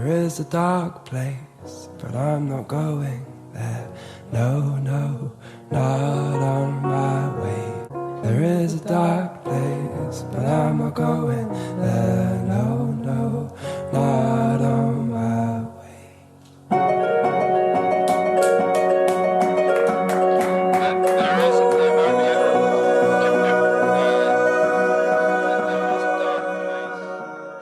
There is a dark place, but I'm not going there. No, no, not on my way. There is a dark place, but I'm not going there. No, no, not on my way.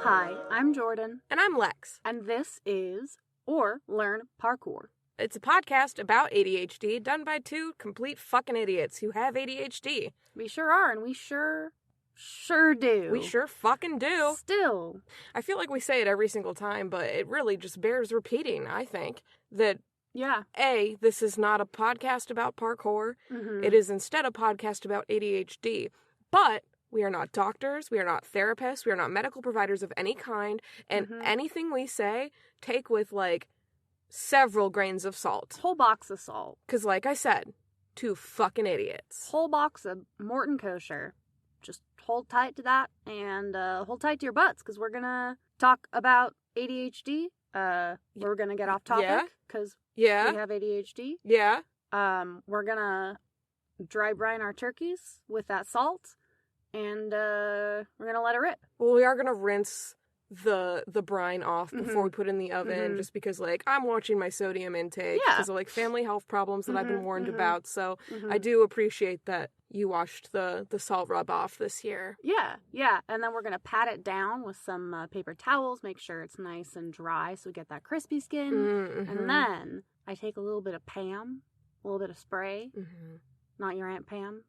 Hi, I'm Jordan. And I'm Lex. And this is Or Learn Parkour. It's a podcast about ADHD done by two complete fucking idiots who have ADHD. We sure are, and we sure do. We sure fucking do. Still. I feel like we say it every single time, but it really just bears repeating, I think, that Yeah. A, this is not a podcast about parkour. Mm-hmm. It is instead a podcast about ADHD. But we are not doctors, we are not therapists, we are not medical providers of any kind, and anything we say, take with, like, several grains of salt. Whole box of salt. Because, like I said, two fucking idiots. Whole box of Morton Kosher. Just hold tight to that, and hold tight to your butts, because we're gonna talk about ADHD. We're gonna get off topic, because we have ADHD. Yeah. We're gonna dry brine our turkeys with that salt, and we're gonna let it rip. Well, we are gonna rinse the brine off before we put it in the oven, just because, like, I'm watching my sodium intake because of, like, family health problems that I've been warned about. So I do appreciate that you washed the salt rub off this year. Yeah. And then we're gonna pat it down with some paper towels, make sure it's nice and dry so we get that crispy skin. And then I take a little bit of Pam, a little bit of spray. Not your Aunt Pam.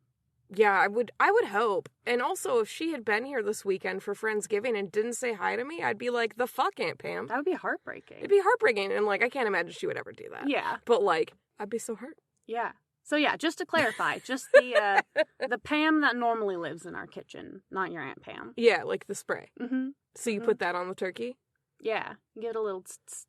Yeah, I would hope. And also, if she had been here this weekend for Friendsgiving and didn't say hi to me, I'd be like, the fuck, Aunt Pam. That would be heartbreaking. It'd be heartbreaking, and, like, I can't imagine she would ever do that. Yeah. But, like, I'd be so hurt. Yeah. So, yeah, just to clarify, just the the Pam that normally lives in our kitchen, not your Aunt Pam. Yeah, like the spray. Mm-hmm. So you put that on the turkey? Yeah. Give it a little tss.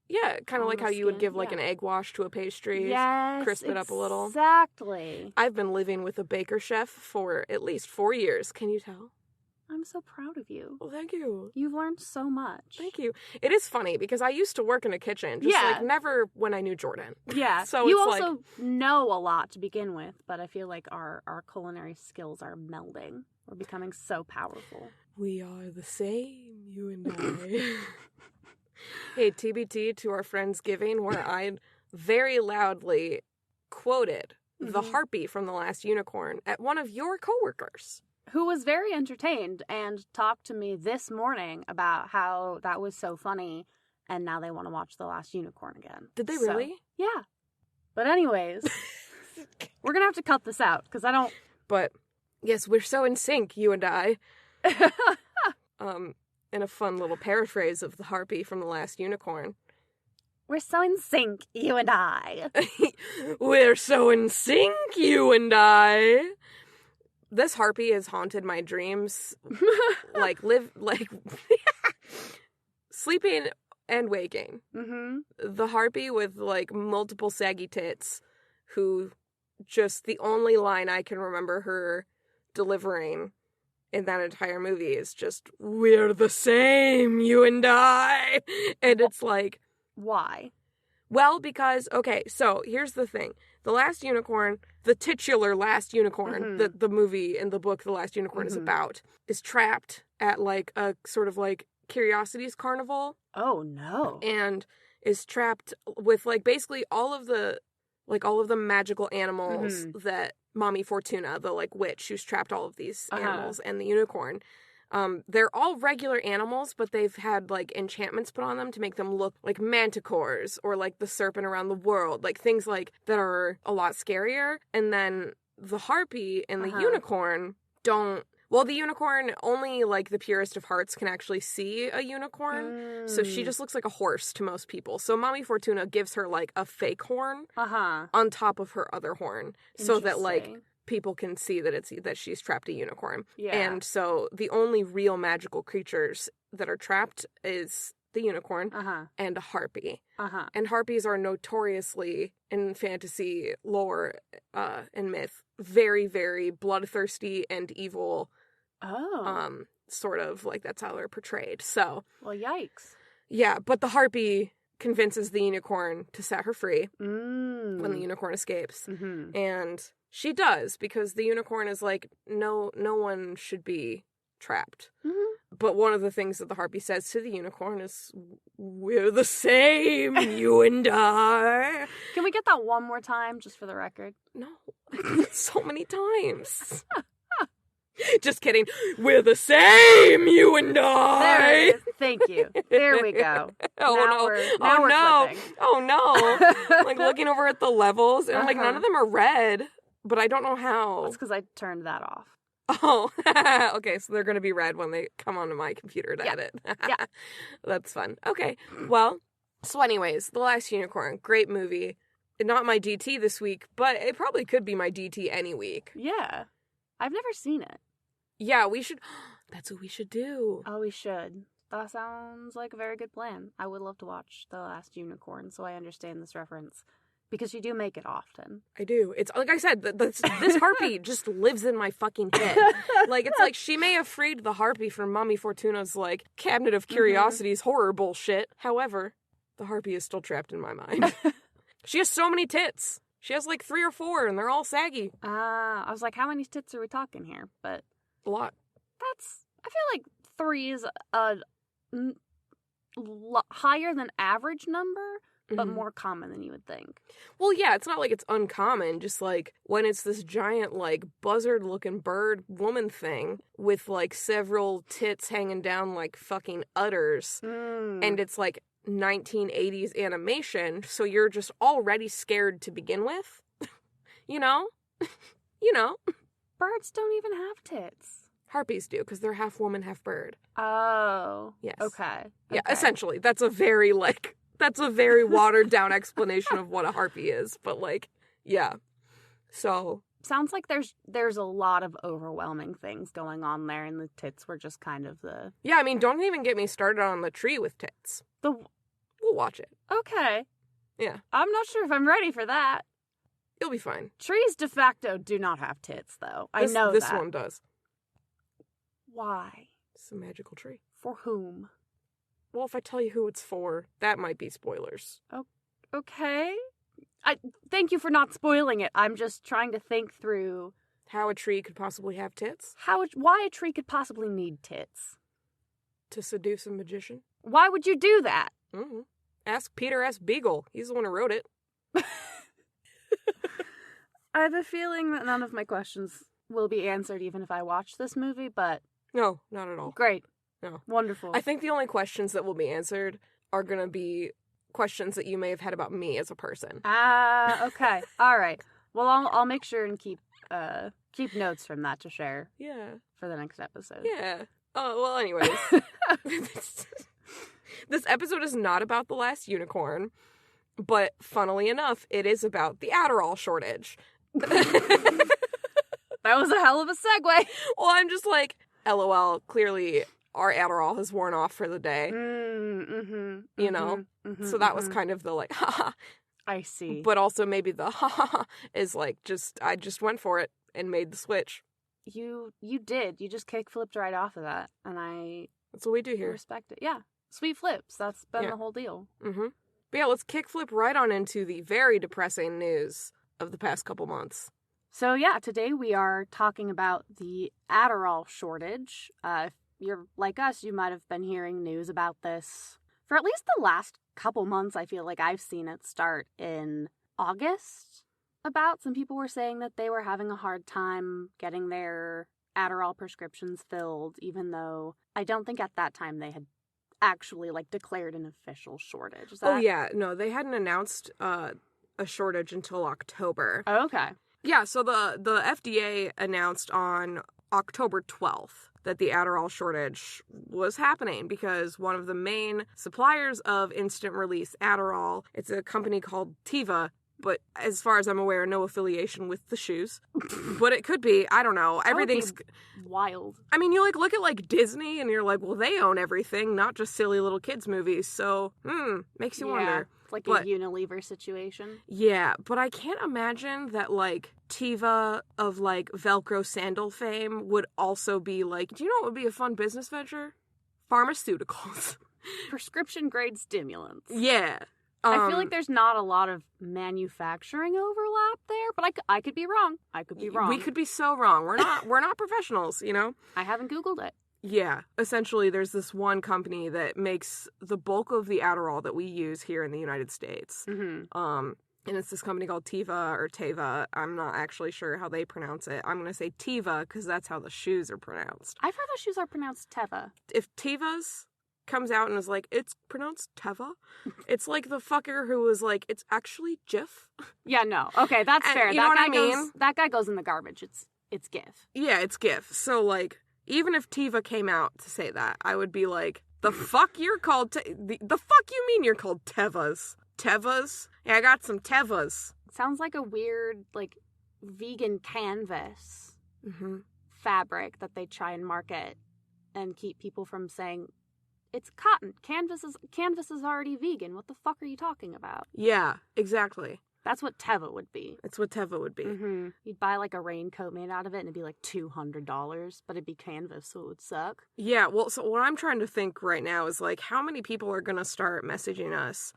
Yeah, kind of like how you would give, like, yeah. an egg wash to a pastry. Yes, crisp it up a little. Exactly. I've been living with a baker chef for at least 4 years. Can you tell? I'm so proud of you. Well, thank you. You've learned so much. Thank you. It is funny because I used to work in a kitchen, just like never when I knew Jordan. Yeah. So you it's also know a lot to begin with, but I feel like our culinary skills are melding. We're becoming so powerful. We are the same, you and I. Hey, TBT to our Friendsgiving, where I very loudly quoted the harpy from The Last Unicorn at one of your coworkers. Who was very entertained and talked to me this morning about how that was so funny, and now they want to watch The Last Unicorn again. Did they really? Yeah. But anyways, we're going to have to cut this out, because I don't... But, yes, we're so in sync, you and I. In a fun little paraphrase of the harpy from The Last Unicorn. We're so in sync, you and I. We're so in sync, you and I. This harpy has haunted my dreams. Sleeping and waking. The harpy with, like, multiple saggy tits, who just the only line I can remember her delivering in that entire movie is just, we're the same, you and I. And it's like... Why? Well, because, okay, so here's the thing. The Last Unicorn, the titular Last Unicorn, that the movie and the book The Last Unicorn is about, is trapped at, like, a sort of, like, Curiosities Carnival. Oh, no. And is trapped with, like, basically all of the magical animals that Mommy Fortuna, the, like, witch who's trapped all of these animals, and the unicorn. They're all regular animals, but they've had, like, enchantments put on them to make them look like manticores or like the serpent around the world, like things like that are a lot scarier. And then the harpy and the unicorn don't. Well, the unicorn, only, like, the purest of hearts can actually see a unicorn. So she just looks like a horse to most people. So Mommy Fortuna gives her, like, a fake horn on top of her other horn, so that, like, people can see that she's trapped a unicorn. Yeah. And so the only real magical creatures that are trapped is the unicorn and a harpy. And harpies are notoriously, in fantasy lore and myth, very, very bloodthirsty and evil. Sort of, like, that's how they're portrayed. So, well, yikes. Yeah, but the harpy convinces the unicorn to set her free when the unicorn escapes. Mm-hmm. And she does, because the unicorn is like, no one should be trapped. Mm-hmm. But one of the things that the harpy says to the unicorn is, we're the same, you and I. Can we get that one more time, just for the record? No, so many times. Just kidding. We're the same, you and I. There it is. Thank you. There we go. Oh, Now we're no. clipping. Oh, no. Like, looking over at the levels, and, like, Uh-huh. none of them are red, but I don't know how. That's because I turned that off. Oh, okay, so they're going to be red when they come onto my computer to edit. Yeah. That's fun. Okay, well, so anyways, The Last Unicorn, great movie. Not my DT this week, but it probably could be my DT any week. Yeah. I've never seen it. Yeah, we should, that's what we should do. Oh, we should. That sounds like a very good plan. I would love to watch The Last Unicorn, so I understand this reference. Because you do make it often. I do. It's like I said, this harpy just lives in my fucking head. Like, it's like she may have freed the harpy from Mommy Fortuna's, like, Cabinet of Curiosities horror bullshit. However, the harpy is still trapped in my mind. She has so many tits. She has, like, 3 or 4, and they're all saggy. I was like, how many tits are we talking here? But A lot. I feel like 3 is a higher than average number, but more common than you would think. Well, yeah, it's not like it's uncommon, just like when it's this giant, like, buzzard-looking bird woman thing with, like, several tits hanging down like fucking udders, and it's, like, 1980s animation, so you're just already scared to begin with. You know? You know. Birds don't even have tits. Harpies do, because they're half woman, half bird. Oh. Yes. Okay. Yeah, essentially. That's a very watered down explanation of what a harpy is. But, like, yeah. So. Sounds like there's a lot of overwhelming things going on there, and the tits were just kind of the... Yeah, I mean, don't even get me started on the tree with tits. We'll watch it. Okay. Yeah. I'm not sure if I'm ready for that. You'll be fine. Trees de facto do not have tits, though. I know this that. one does. Why? It's a magical tree. For whom? Well, if I tell you who it's for, that might be spoilers. Okay. I thank you for not spoiling it. I'm just trying to think through How a tree could possibly have tits? why a tree could possibly need tits. To seduce a magician? Why would you do that? Mm-hmm. Ask Peter S. Beagle. He's the one who wrote it. I have a feeling that none of my questions will be answered even if I watch this movie, but... No, not at all. Great. No. Wonderful. I think the only questions that will be answered are going to be questions that you may have had about me as a person. Okay. All right. Well, I'll make sure and keep notes from that to share. Yeah. For the next episode. Yeah. Oh, well, anyways. This episode is not about The Last Unicorn, but funnily enough, it is about the Adderall shortage. That was a hell of a segue. Well, I'm just like, LOL, clearly our Adderall has worn off for the day. You know? So that was kind of the like, haha. I see. But also maybe the haha is like, I just went for it and made the switch. You did. You just kick-flipped right off of that. And That's what we do here. respect it. Yeah. Sweet flips. That's been the whole deal. Mm-hmm. But yeah, let's kickflip right on into the very depressing news of the past couple months. So yeah, today we are talking about the Adderall shortage. If you're like us, you might have been hearing news about this for at least the last couple months. I feel like I've seen it start in August. About some people were saying that they were having a hard time getting their Adderall prescriptions filled, even though I don't think at that time they had actually like declared an official shortage. Oh yeah, no, they hadn't announced a shortage until October. Oh, okay. Yeah, so the FDA announced on October 12th that the Adderall shortage was happening because one of the main suppliers of instant release Adderall, it's a company called Teva, but as far as I'm aware, no affiliation with the shoes. But it could be, I don't know. Everything's wild. I mean, you look at like Disney and you're like, well, they own everything, not just silly little kids movies. So, makes you wonder. It's like a Unilever situation. Yeah, but I can't imagine that like Teva of like Velcro sandal fame would also be like, do you know what would be a fun business venture? Pharmaceuticals. prescription grade stimulants. Yeah. I feel like there's not a lot of manufacturing overlap there, but I could be wrong. I could be wrong. We could be so wrong. We're not professionals, you know? I haven't Googled it. Yeah. Essentially, there's this one company that makes the bulk of the Adderall that we use here in the United States. Mm-hmm. And it's this company called Teva. I'm not actually sure how they pronounce it. I'm going to say Teva because that's how the shoes are pronounced. I've heard the shoes are pronounced Teva. If Teva's comes out and is like, it's pronounced Teva, it's like the fucker who was like, it's actually Jif. Yeah, no. Okay, that's fair. You know what I mean? That guy goes in the garbage. It's GIF. Yeah, it's GIF. So, like, even if Teva came out to say that, I would be like, the fuck you're called the fuck you mean you're called Tevas? Tevas? Yeah, I got some Tevas. Sounds like a weird, like, vegan canvas fabric that they try and market and keep people from saying, it's cotton. Canvas is already vegan. What the fuck are you talking about? Yeah, exactly. That's what Teva would be. That's what Teva would be. Mm-hmm. You'd buy, like, a raincoat made out of it, and it'd be, like, $200, but it'd be canvas, so it would suck. Yeah, well, so what I'm trying to think right now is, like, how many people are going to start messaging us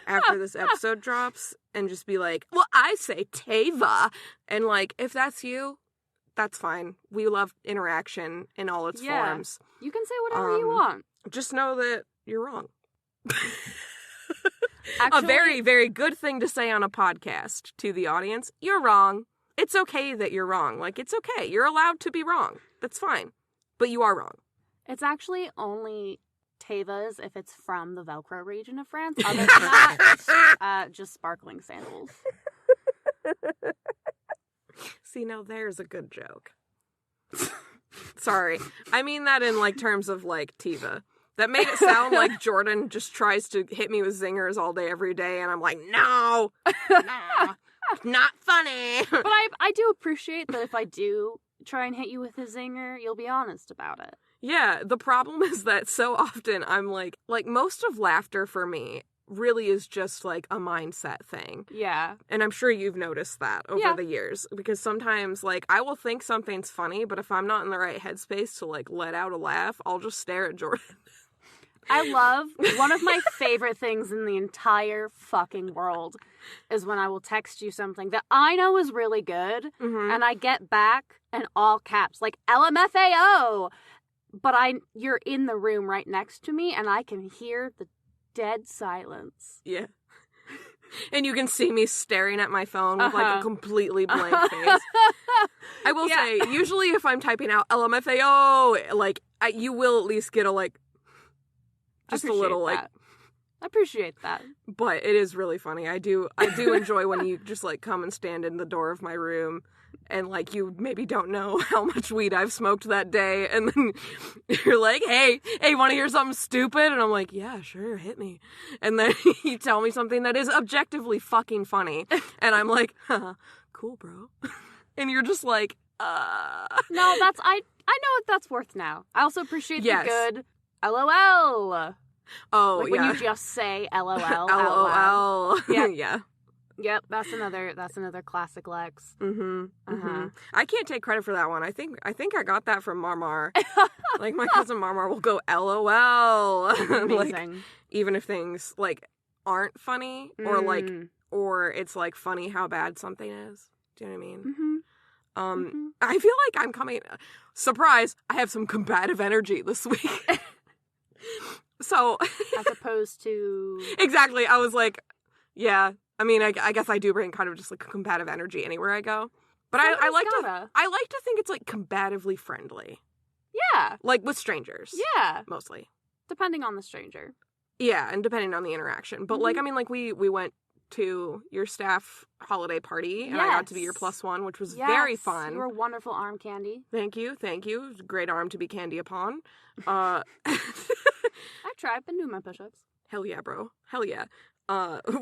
after this episode drops and just be like, well, I say Teva. And, like, if that's you, that's fine. We love interaction in all its forms. You can say whatever you want. Just know that you're wrong. Actually, a very, very good thing to say on a podcast to the audience. You're wrong. It's okay that you're wrong. Like, it's okay. You're allowed to be wrong. That's fine. But you are wrong. It's actually only Tevas if it's from the Velcro region of France. Other than that, it's just sparkling sandals. See, now there's a good joke. Sorry. I mean that in, like, terms of, like, Teva. That made it sound like Jordan just tries to hit me with zingers all day, every day, and I'm like, no, not funny. But I do appreciate that if I do try and hit you with a zinger, you'll be honest about it. Yeah, the problem is that so often I'm like most of laughter for me really is just, like, a mindset thing. Yeah. And I'm sure you've noticed that over the years. Because sometimes, like, I will think something's funny, but if I'm not in the right headspace to, like, let out a laugh, I'll just stare at Jordan. I love, one of my favorite things in the entire fucking world is when I will text you something that I know is really good, and I get back in all caps, like, LMFAO! But you're in the room right next to me, and I can hear the dead silence. Yeah. And you can see me staring at my phone with, like, a completely blank face. I will say, usually if I'm typing out LMFAO, like, you will at least get a, like, just a little, like... I appreciate that. But it is really funny. I do enjoy when you just, like, come and stand in the door of my room and, like, you maybe don't know how much weed I've smoked that day, and then you're like, hey, want to hear something stupid? And I'm like, yeah, sure, hit me. And then you tell me something that is objectively fucking funny, and I'm like, cool, bro. And you're just like, No, I know what that's worth now. I also appreciate the good LOL. Oh, like when you just say LOL out LOL. loud. Yep. Yeah. Yep, that's another classic Lex. I can't take credit for that one. I think I got that from Marmar. Like, my cousin Marmar will go LOL. Like, even if things, like, aren't funny or it's, like, funny how bad something is. Do you know what I mean? I feel like I'm coming... Surprise! I have some combative energy this week. So... As opposed to... Exactly. I was like, yeah... I mean, I guess I do bring kind of just, like, combative energy anywhere I go. But I like to think it's, like, combatively friendly. Yeah. Like, with strangers. Yeah. Mostly. Depending on the stranger. Yeah, and depending on the interaction. But, like, I mean, like, we went to your staff holiday party, and I got to be your +1, which was very fun. You were wonderful arm candy. Thank you. Great arm to be candy upon. I tried, been doing my push-ups. Hell yeah, bro. Hell yeah.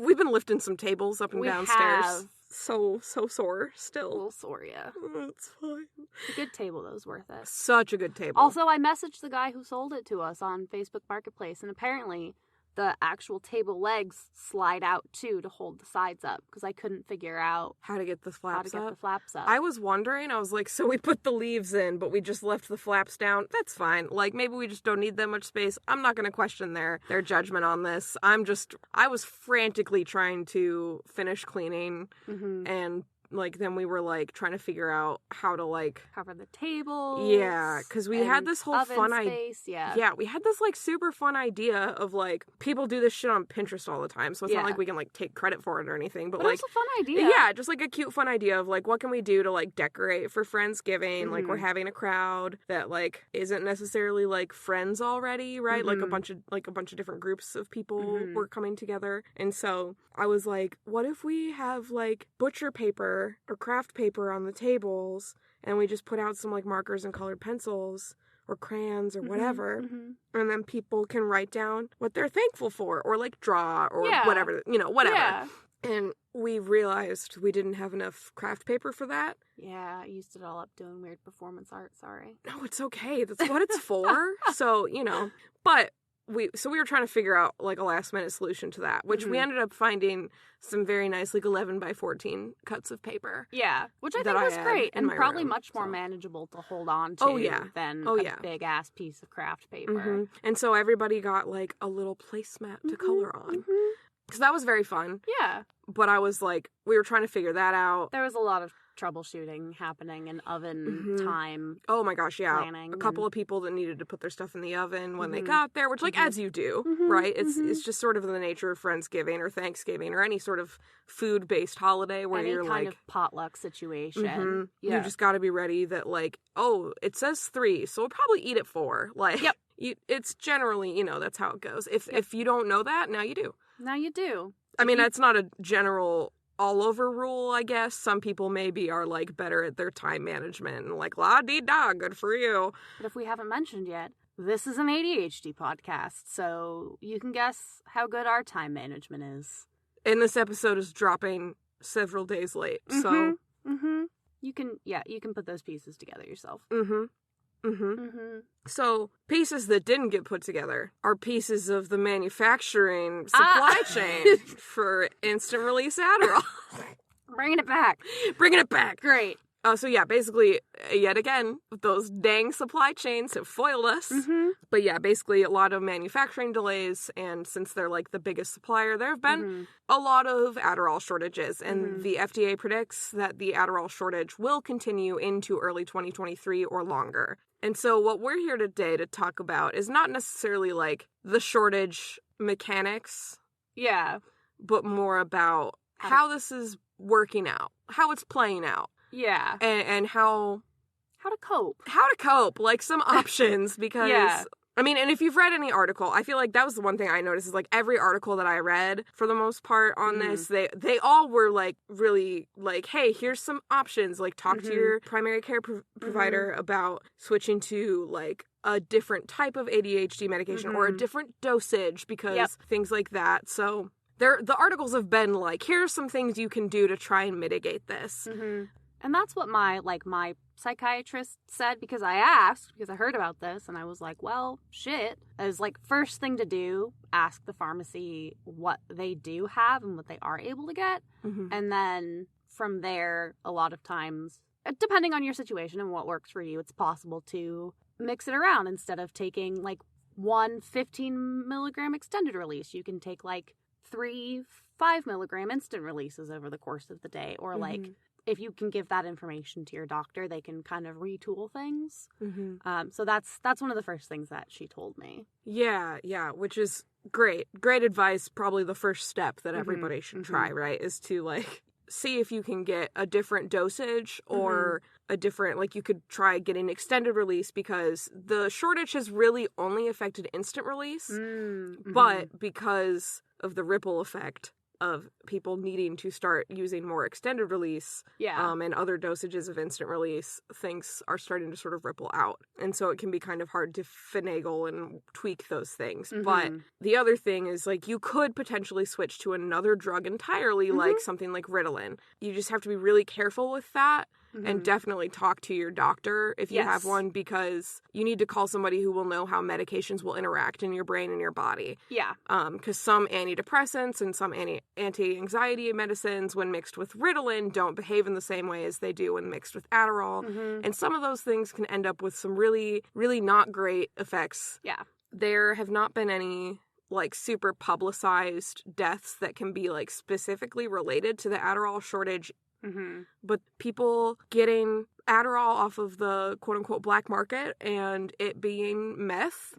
We've been lifting some tables up and downstairs. Have. So sore still. A little sore, yeah. It's fine. A good table, though, is worth it. Such a good table. Also, I messaged the guy who sold it to us on Facebook Marketplace, and apparently the actual table legs slide out too to hold the sides up, because I couldn't figure out how to get the flaps up. I was wondering, I was like, so we put the leaves in, but we just left the flaps down. That's fine. Like, maybe we just don't need that much space. I'm not going to question their judgment on this. I was frantically trying to finish cleaning, and like, then we were, like, trying to figure out how to, like... cover the tables. Yeah, because we had this whole fun idea. Yeah, we had this, like, super fun idea of, like, people do this shit on Pinterest all the time, so it's not like we can, like, take credit for it or anything, but like... it's a fun idea. Yeah, just, like, a cute, fun idea of, like, what can we do to, like, decorate for Friendsgiving? Like, we're having a crowd that, like, isn't necessarily, like, friends already, right? Like, a bunch of different groups of people were coming together, and so I was like, what if we have, like, butcher paper or craft paper on the tables, and we just put out some, like, markers and colored pencils or crayons or whatever, and then people can write down what they're thankful for, or, like, draw, or whatever, whatever. Yeah. And we realized we didn't have enough craft paper for that. Yeah, I used it all up doing weird performance art, sorry. No, it's okay. That's what it's for. So, but... We were trying to figure out, like, a last-minute solution to that, which we ended up finding some very nice, like, 11 by 14 cuts of paper. Yeah, which I think was great, and probably much more manageable to hold on to than a big-ass piece of craft paper. And so everybody got, like, a little placemat to color on. Because that was very fun. Yeah. But I was, like, we were trying to figure that out. There was a lot of troubleshooting happening in oven time. Oh my gosh, yeah. Planning a couple of people that needed to put their stuff in the oven when they got there, which, like, as you do, right? It's just sort of the nature of Friendsgiving or Thanksgiving or any sort of food-based holiday where you're like... Any kind of potluck situation. Yeah. You just gotta be ready that, like, oh, it says 3, so we'll probably eat at 4. Like, it's generally, that's how it goes. If you don't know that, now you do. Now you do. I mean, that's not a general... all-over rule, I guess. Some people maybe are, like, better at their time management and, like, la-dee-da, good for you. But if we haven't mentioned yet, this is an ADHD podcast, so you can guess how good our time management is. And this episode is dropping several days late, so... You can put those pieces together yourself. So, pieces that didn't get put together are pieces of the manufacturing supply chain for instant release Adderall. Bringing it back. Bringing it back. Great. So yeah, basically, yet again, those dang supply chains have foiled us. But yeah, basically a lot of manufacturing delays, and since they're, like, the biggest supplier, there have been a lot of Adderall shortages, and the FDA predicts that the Adderall shortage will continue into early 2023 or longer. And so what we're here today to talk about is not necessarily, like, the shortage mechanics. Yeah. But more about how this is working out, how it's playing out. Yeah. And how to cope. How to cope, like, some options, because... I mean, and if you've read any article, I feel like that was the one thing I noticed is, like, every article that I read, for the most part, on this, they all were, like, really, like, hey, here's some options. Like, talk to your primary care provider about switching to, like, a different type of ADHD medication or a different dosage, because things like that. So, the articles have been, like, here's some things you can do to try and mitigate this. And that's what my psychiatrist said, because I asked, because I heard about this, and I was like, well, shit. As, like, first thing to do, ask the pharmacy what they do have and what they are able to get. And then from there, a lot of times, depending on your situation and what works for you, it's possible to mix it around. Instead of taking, like, one 15-milligram extended release, you can take, like, 3 5-milligram instant releases over the course of the day, or, like, if you can give that information to your doctor, they can kind of retool things. So that's one of the first things that she told me. Yeah, which is great. Great advice, probably the first step that everybody should try, right? Is to, like, see if you can get a different dosage or a different, like, you could try getting extended release, because the shortage has really only affected instant release. But because of the ripple effect of people needing to start using more extended release and other dosages of instant release, things are starting to sort of ripple out. And so it can be kind of hard to finagle and tweak those things. But the other thing is, like, you could potentially switch to another drug entirely, like something like Ritalin. You just have to be really careful with that. and definitely talk to your doctor if you have one, because you need to call somebody who will know how medications will interact in your brain and your body. Yeah. Because some antidepressants and some anti-anxiety medicines, when mixed with Ritalin, don't behave in the same way as they do when mixed with Adderall. And some of those things can end up with some really, really not great effects. Yeah. There have not been any like super publicized deaths that can be like specifically related to the Adderall shortage. But people getting Adderall off of the quote unquote black market and it being meth,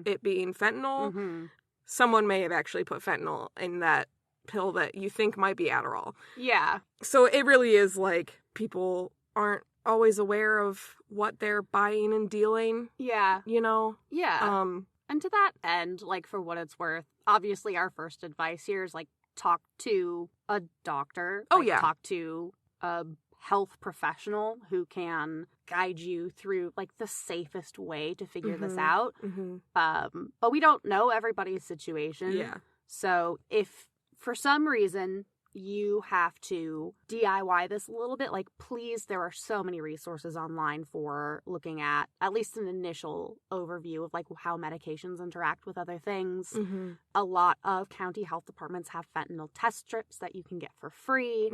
it being fentanyl, someone may have actually put fentanyl in that pill that you think might be Adderall. Yeah. So it really is like people aren't always aware of what they're buying and dealing. Yeah. You know? Yeah. And to that end, like, for what it's worth, obviously our first advice here is, like, talk to a doctor. Oh, like, yeah. Talk to a health professional who can guide you through, like, the safest way to figure this out. But we don't know everybody's situation. Yeah. So if, for some reason, you have to DIY this a little bit, like, please, there are so many resources online for looking at least an initial overview of, like, how medications interact with other things. A lot of county health departments have fentanyl test strips that you can get for free.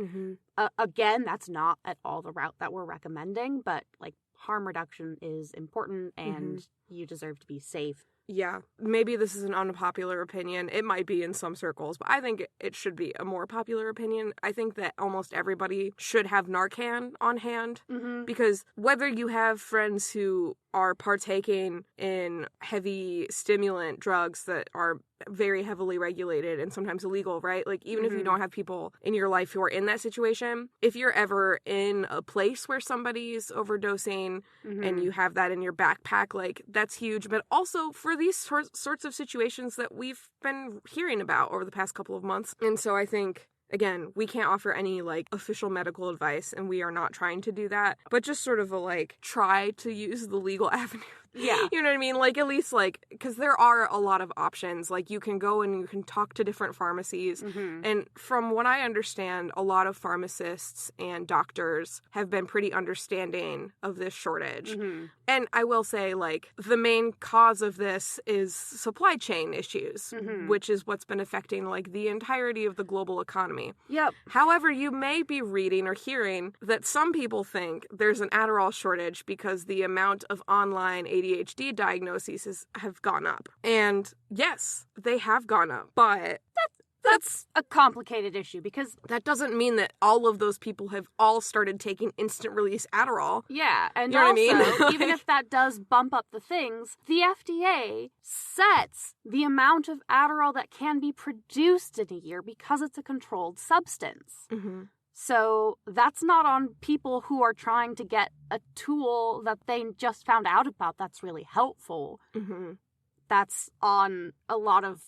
Again, that's not at all the route that we're recommending, but, like, harm reduction is important and you deserve to be safe. Yeah, maybe this is an unpopular opinion. It might be in some circles, but I think it should be a more popular opinion. I think that almost everybody should have Narcan on hand, because whether you have friends who are partaking in heavy stimulant drugs that are very heavily regulated and sometimes illegal, right? Like, even if you don't have people in your life who are in that situation, if you're ever in a place where somebody's overdosing and you have that in your backpack, like, that's huge. But also for these sorts of situations that we've been hearing about over the past couple of months. And so I think, again, we can't offer any, like, official medical advice, and we are not trying to do that, but just sort of a, like, try to use the legal avenue. Yeah. You know what I mean? Like, at least, like, because there are a lot of options. Like, you can go and you can talk to different pharmacies. And from what I understand, a lot of pharmacists and doctors have been pretty understanding of this shortage. And I will say, like, the main cause of this is supply chain issues, which is what's been affecting, like, the entirety of the global economy. Yep. However, you may be reading or hearing that some people think there's an Adderall shortage because the amount of online ADHD diagnoses have gone up. And yes, they have gone up, but that's a complicated issue because that doesn't mean that all of those people have all started taking instant release Adderall. Yeah, and you know also, what I mean? even if that does bump up the things, the FDA sets the amount of Adderall that can be produced in a year because it's a controlled substance. So that's not on people who are trying to get a tool that they just found out about that's really helpful. That's on a lot of...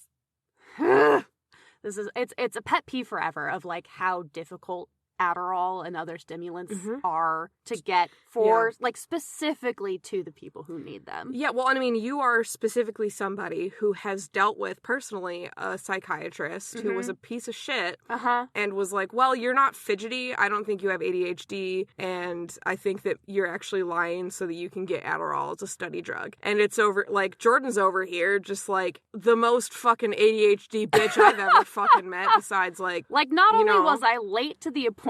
It's a pet peeve forever of, like, how difficult Adderall and other stimulants are to get for, like, specifically to the people who need them. Yeah, well, I mean, you are specifically somebody who has dealt with, personally, a psychiatrist who was a piece of shit and was like, well, you're not fidgety, I don't think you have ADHD, and I think that you're actually lying so that you can get Adderall. It's a study drug. And it's over, like, Jordan's over here just, like, the most fucking ADHD bitch I've ever fucking met, besides, like... Like, not only was I late to the appointment,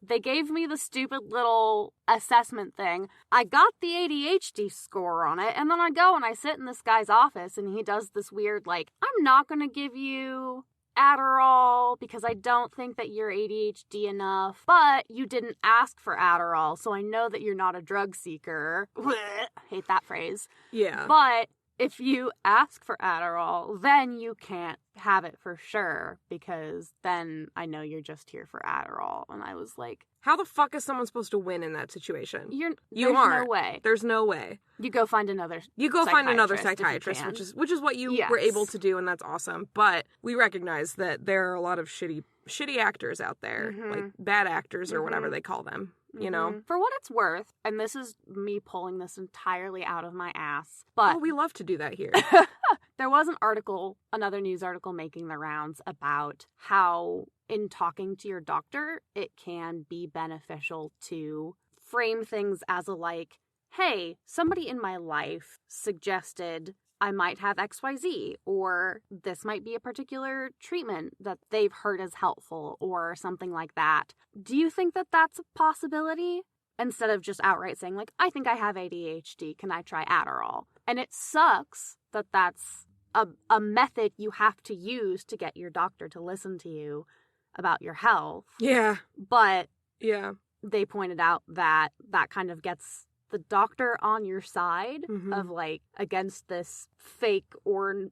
they gave me the stupid little assessment thing. I got the ADHD score on it, and then I go and I sit in this guy's office, and he does this weird, like, I'm not gonna give you Adderall because I don't think that you're ADHD enough, but you didn't ask for Adderall, so I know that you're not a drug seeker. Hate that phrase. Yeah. But if you ask for Adderall, then you can't have it for sure, because then I know you're just here for Adderall. And I was like, how the fuck is someone supposed to win in that situation? There's aren't. no way. There's no way. You go find another psychiatrist, which is what you were able to do, and that's awesome. But we recognize that there are a lot of shitty actors out there, like bad actors or whatever they call them. You know? For what it's worth, and this is me pulling this entirely out of my ass, but... Oh, we love to do that here. There was another news article making the rounds about how, in talking to your doctor, it can be beneficial to frame things as a like, hey, somebody in my life suggested I might have XYZ, or this might be a particular treatment that they've heard as helpful, or something like that. Do you think that that's a possibility? Instead of just outright saying, like, I think I have ADHD, can I try Adderall? And it sucks that that's a method you have to use to get your doctor to listen to you about your health. Yeah. But yeah, they pointed out that that kind of gets the doctor on your side of, like, against this fake or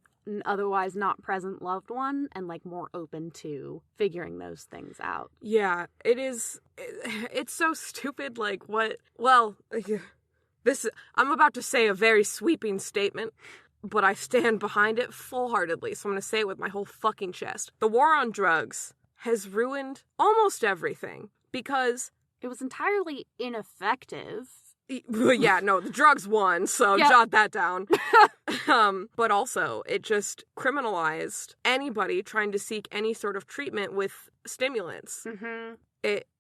otherwise not present loved one, and, like, more open to figuring those things out. Yeah, it is. It's so stupid. Like, what? Well, I'm about to say a very sweeping statement, but I stand behind it full-heartedly, so I'm going to say it with my whole fucking chest. The war on drugs has ruined almost everything, because it was entirely ineffective. Yeah, no, the drugs won, so jot that down. But also, it just criminalized anybody trying to seek any sort of treatment with stimulants.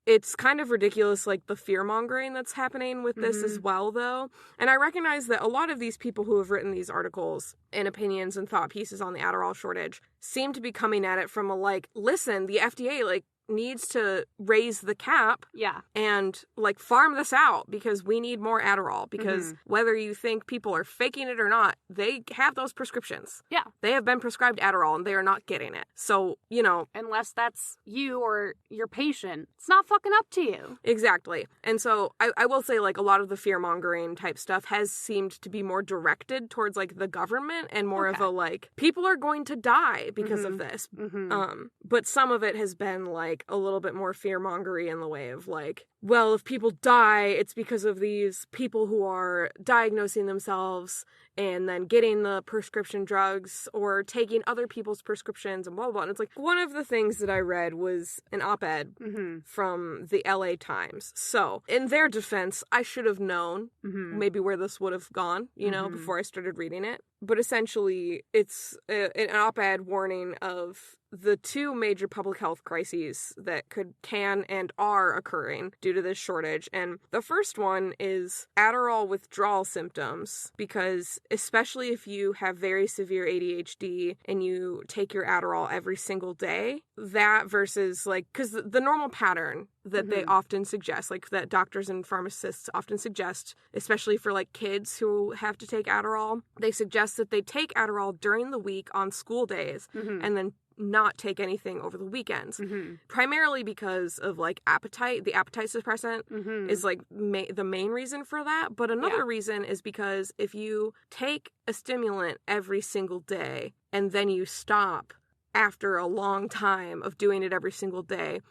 It's kind of ridiculous, like, the fear-mongering that's happening with this as well, though. And I recognize that a lot of these people who have written these articles and opinions and thought pieces on the Adderall shortage seem to be coming at it from a, like, listen, the FDA, like, needs to raise the cap and, like, farm this out, because we need more Adderall, because whether you think people are faking it or not, they have those prescriptions. Yeah. They have been prescribed Adderall and they are not getting it. So, you know, unless that's you or your patient, it's not fucking up to you. Exactly. And so I will say, like, a lot of the fear-mongering type stuff has seemed to be more directed towards, like, the government and more of a, like, people are going to die because of this. But some of it has been, like, a little bit more fear-mongery in the way of, like, well, if people die, it's because of these people who are diagnosing themselves and then getting the prescription drugs or taking other people's prescriptions and blah, blah, blah. And it's like, one of the things that I read was an op-ed from the LA Times. So, in their defense, I should have known maybe where this would have gone, you know, before I started reading it. But essentially, it's an op-ed warning of the two major public health crises that can and are occurring due to this shortage. And the first one is Adderall withdrawal symptoms, because especially if you have very severe ADHD and you take your Adderall every single day, that versus, like, because the normal pattern that they often suggest, like, that doctors and pharmacists often suggest, especially for, like, kids who have to take Adderall, they suggest that they take Adderall during the week on school days and then not take anything over the weekends. Primarily because of, like, appetite. The appetite suppressant is, like, the main reason for that. But another reason is because if you take a stimulant every single day and then you stop after a long time of doing it every single day,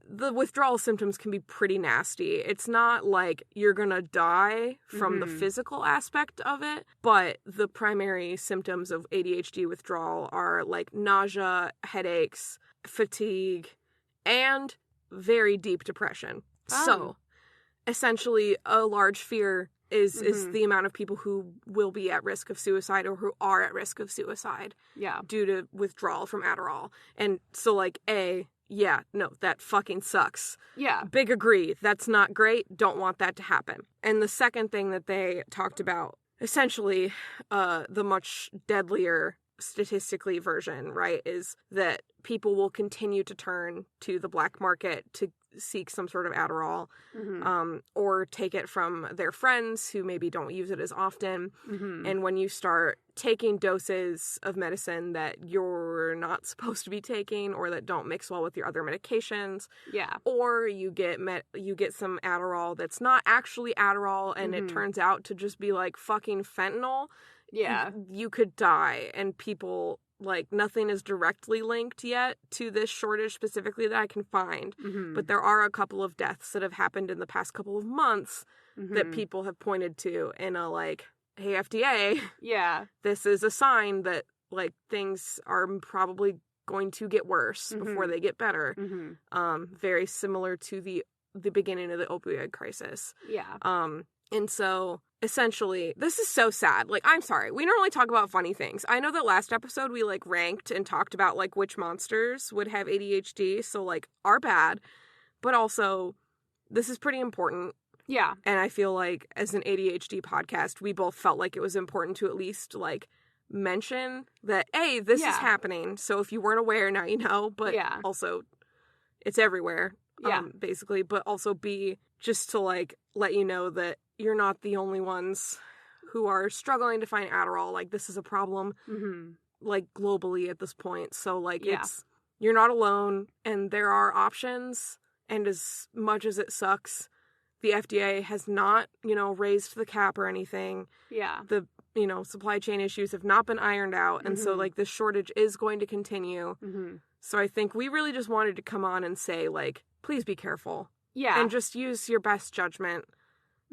the withdrawal symptoms can be pretty nasty. It's not like you're gonna die from the physical aspect of it, but the primary symptoms of ADHD withdrawal are, like, nausea, headaches, fatigue, and very deep depression. So, essentially, a large fear is the amount of people who will be at risk of suicide or who are at risk of suicide due to withdrawal from Adderall. And so, like, that fucking sucks. Yeah. Big agree. That's not great. Don't want that to happen. And the second thing that they talked about, essentially, the much deadlier statistically version, right, is that people will continue to turn to the black market to seek some sort of Adderall, or take it from their friends who maybe don't use it as often. And when you start taking doses of medicine that you're not supposed to be taking or that don't mix well with your other medications, or you get some Adderall that's not actually Adderall and it turns out to just be, like, fucking fentanyl, you could die. And people, like, nothing is directly linked yet to this shortage specifically that I can find. But there are a couple of deaths that have happened in the past couple of months that people have pointed to in a, like, hey, FDA, this is a sign that, like, things are probably going to get worse before they get better. Very similar to the beginning of the opioid crisis. And so, essentially, this is so sad. Like, I'm sorry. We normally talk about funny things. I know that last episode we, like, ranked and talked about, like, which monsters would have ADHD. So, like, our bad. But also, this is pretty important. Yeah. And I feel like as an ADHD podcast, we both felt like it was important to at least like mention that, hey, this is happening. So if you weren't aware, now you know, but also it's everywhere, basically. But also B, just to like let you know that you're not the only ones who are struggling to find Adderall. Like, this is a problem, like, globally at this point. So, like, you're not alone, and there are options, and as much as it sucks, the FDA has not, you know, raised the cap or anything. Yeah. The, you know, supply chain issues have not been ironed out, and so, like, this shortage is going to continue. So I think we really just wanted to come on and say, like, please be careful. Yeah. And just use your best judgment,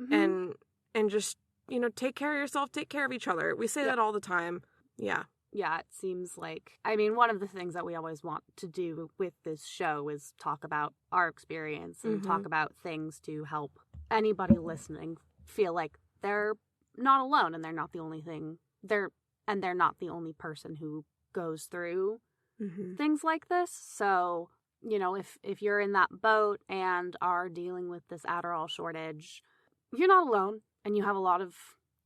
and just, you know, take care of yourself, take care of each other. We say that all the time. Yeah. Yeah, it seems like, I mean, one of the things that we always want to do with this show is talk about our experience and talk about things to help anybody listening feel like they're not alone and they're not the only thing, they're not the only person who goes through things like this. So, you know, if you're in that boat and are dealing with this Adderall shortage, you're not alone and you have a lot of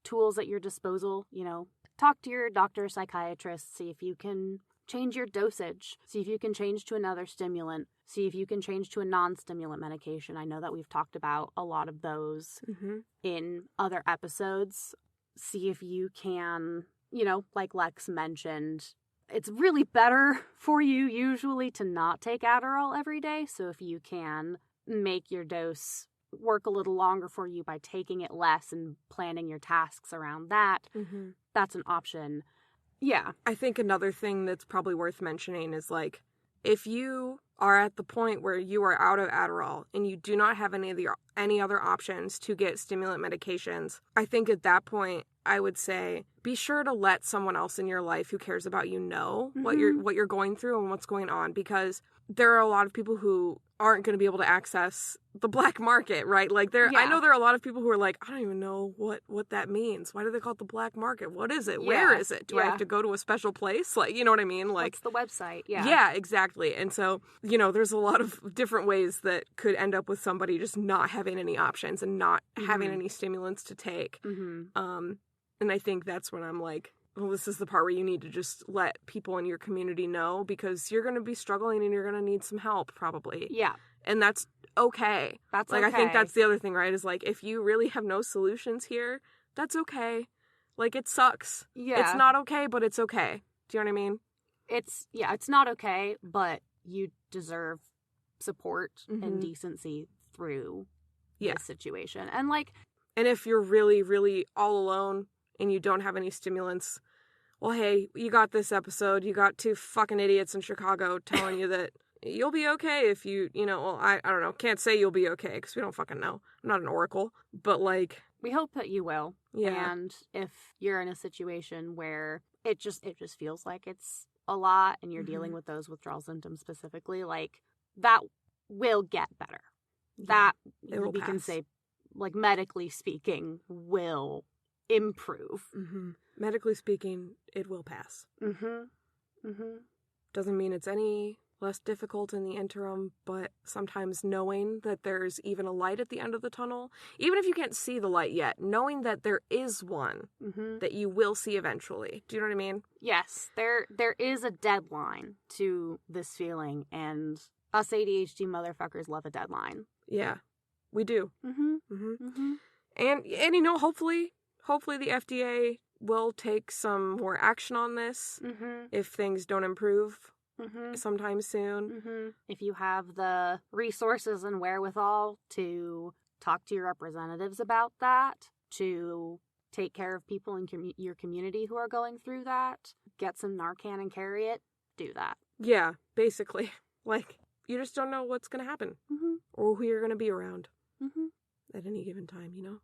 tools at your disposal. You know, talk to your doctor or psychiatrist, see if you can change your dosage, see if you can change to another stimulant, see if you can change to a non-stimulant medication. I know that we've talked about a lot of those in other episodes. See if you can, you know, like Lex mentioned, it's really better for you usually to not take Adderall every day. So if you can make your dose work a little longer for you by taking it less and planning your tasks around that, that's an option. Yeah. I think another thing that's probably worth mentioning is, like, if you are at the point where you are out of Adderall and you do not have any other options to get stimulant medications, I think at that point I would say be sure to let someone else in your life who cares about you know what you're going through and what's going on, because there are a lot of people who aren't going to be able to access the black market, right? Like, I know there are a lot of people who are like, I don't even know what that means. Why do they call it the black market? What is it? Where is it? Do I have to go to a special place? Like, you know what I mean? Like, what's the website? Yeah. Yeah, exactly. And so, you know, there's a lot of different ways that could end up with somebody just not having any options and not having any stimulants to take. And I think that's when I'm like, well, this is the part where you need to just let people in your community know, because you're going to be struggling and you're going to need some help probably. Yeah. And that's okay. That's like, okay. I think that's the other thing, right? Is like, if you really have no solutions here, that's okay. Like, it sucks. Yeah. It's not okay, but it's okay. Do you know what I mean? It's not okay, but you deserve support and decency through this situation. And like, and if you're really, really all alone and you don't have any stimulants, well, hey, you got this episode. You got two fucking idiots in Chicago telling you that you'll be okay if you know, well, I don't know. Can't say you'll be okay because we don't fucking know. I'm not an oracle. But, like, we hope that you will. Yeah. And if you're in a situation where it just feels like it's a lot and you're dealing with those withdrawal symptoms specifically, like, that will get better. That we can say, like, medically speaking, will improve. Medically speaking, it will pass. Doesn't mean it's any less difficult in the interim, but sometimes knowing that there's even a light at the end of the tunnel, even if you can't see the light yet, knowing that there is one that you will see eventually. Do you know what I mean? Yes, there is a deadline to this feeling, and us ADHD motherfuckers love a deadline. Yeah, we do. And you know, hopefully the FDA will take some more action on this if things don't improve sometime soon. If you have the resources and wherewithal to talk to your representatives about that, to take care of people in your community who are going through that, get some Narcan and carry it, do that. Yeah, basically. Like, you just don't know what's going to happen or who you're going to be around at any given time, you know?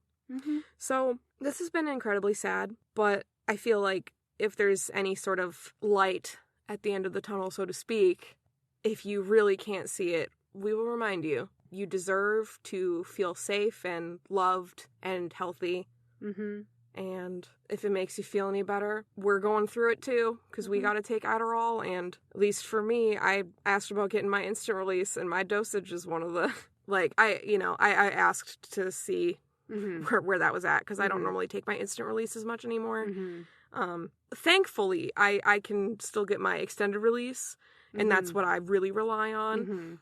So this has been incredibly sad, but I feel like if there's any sort of light at the end of the tunnel, so to speak, if you really can't see it, we will remind you. You deserve to feel safe and loved and healthy. And if it makes you feel any better, we're going through it too, because we got to take Adderall. And at least for me, I asked about getting my instant release, and my dosage is one of the Like, I asked to see where that was at, because I don't normally take my instant release as much anymore. Thankfully, I can still get my extended release, and that's what I really rely on.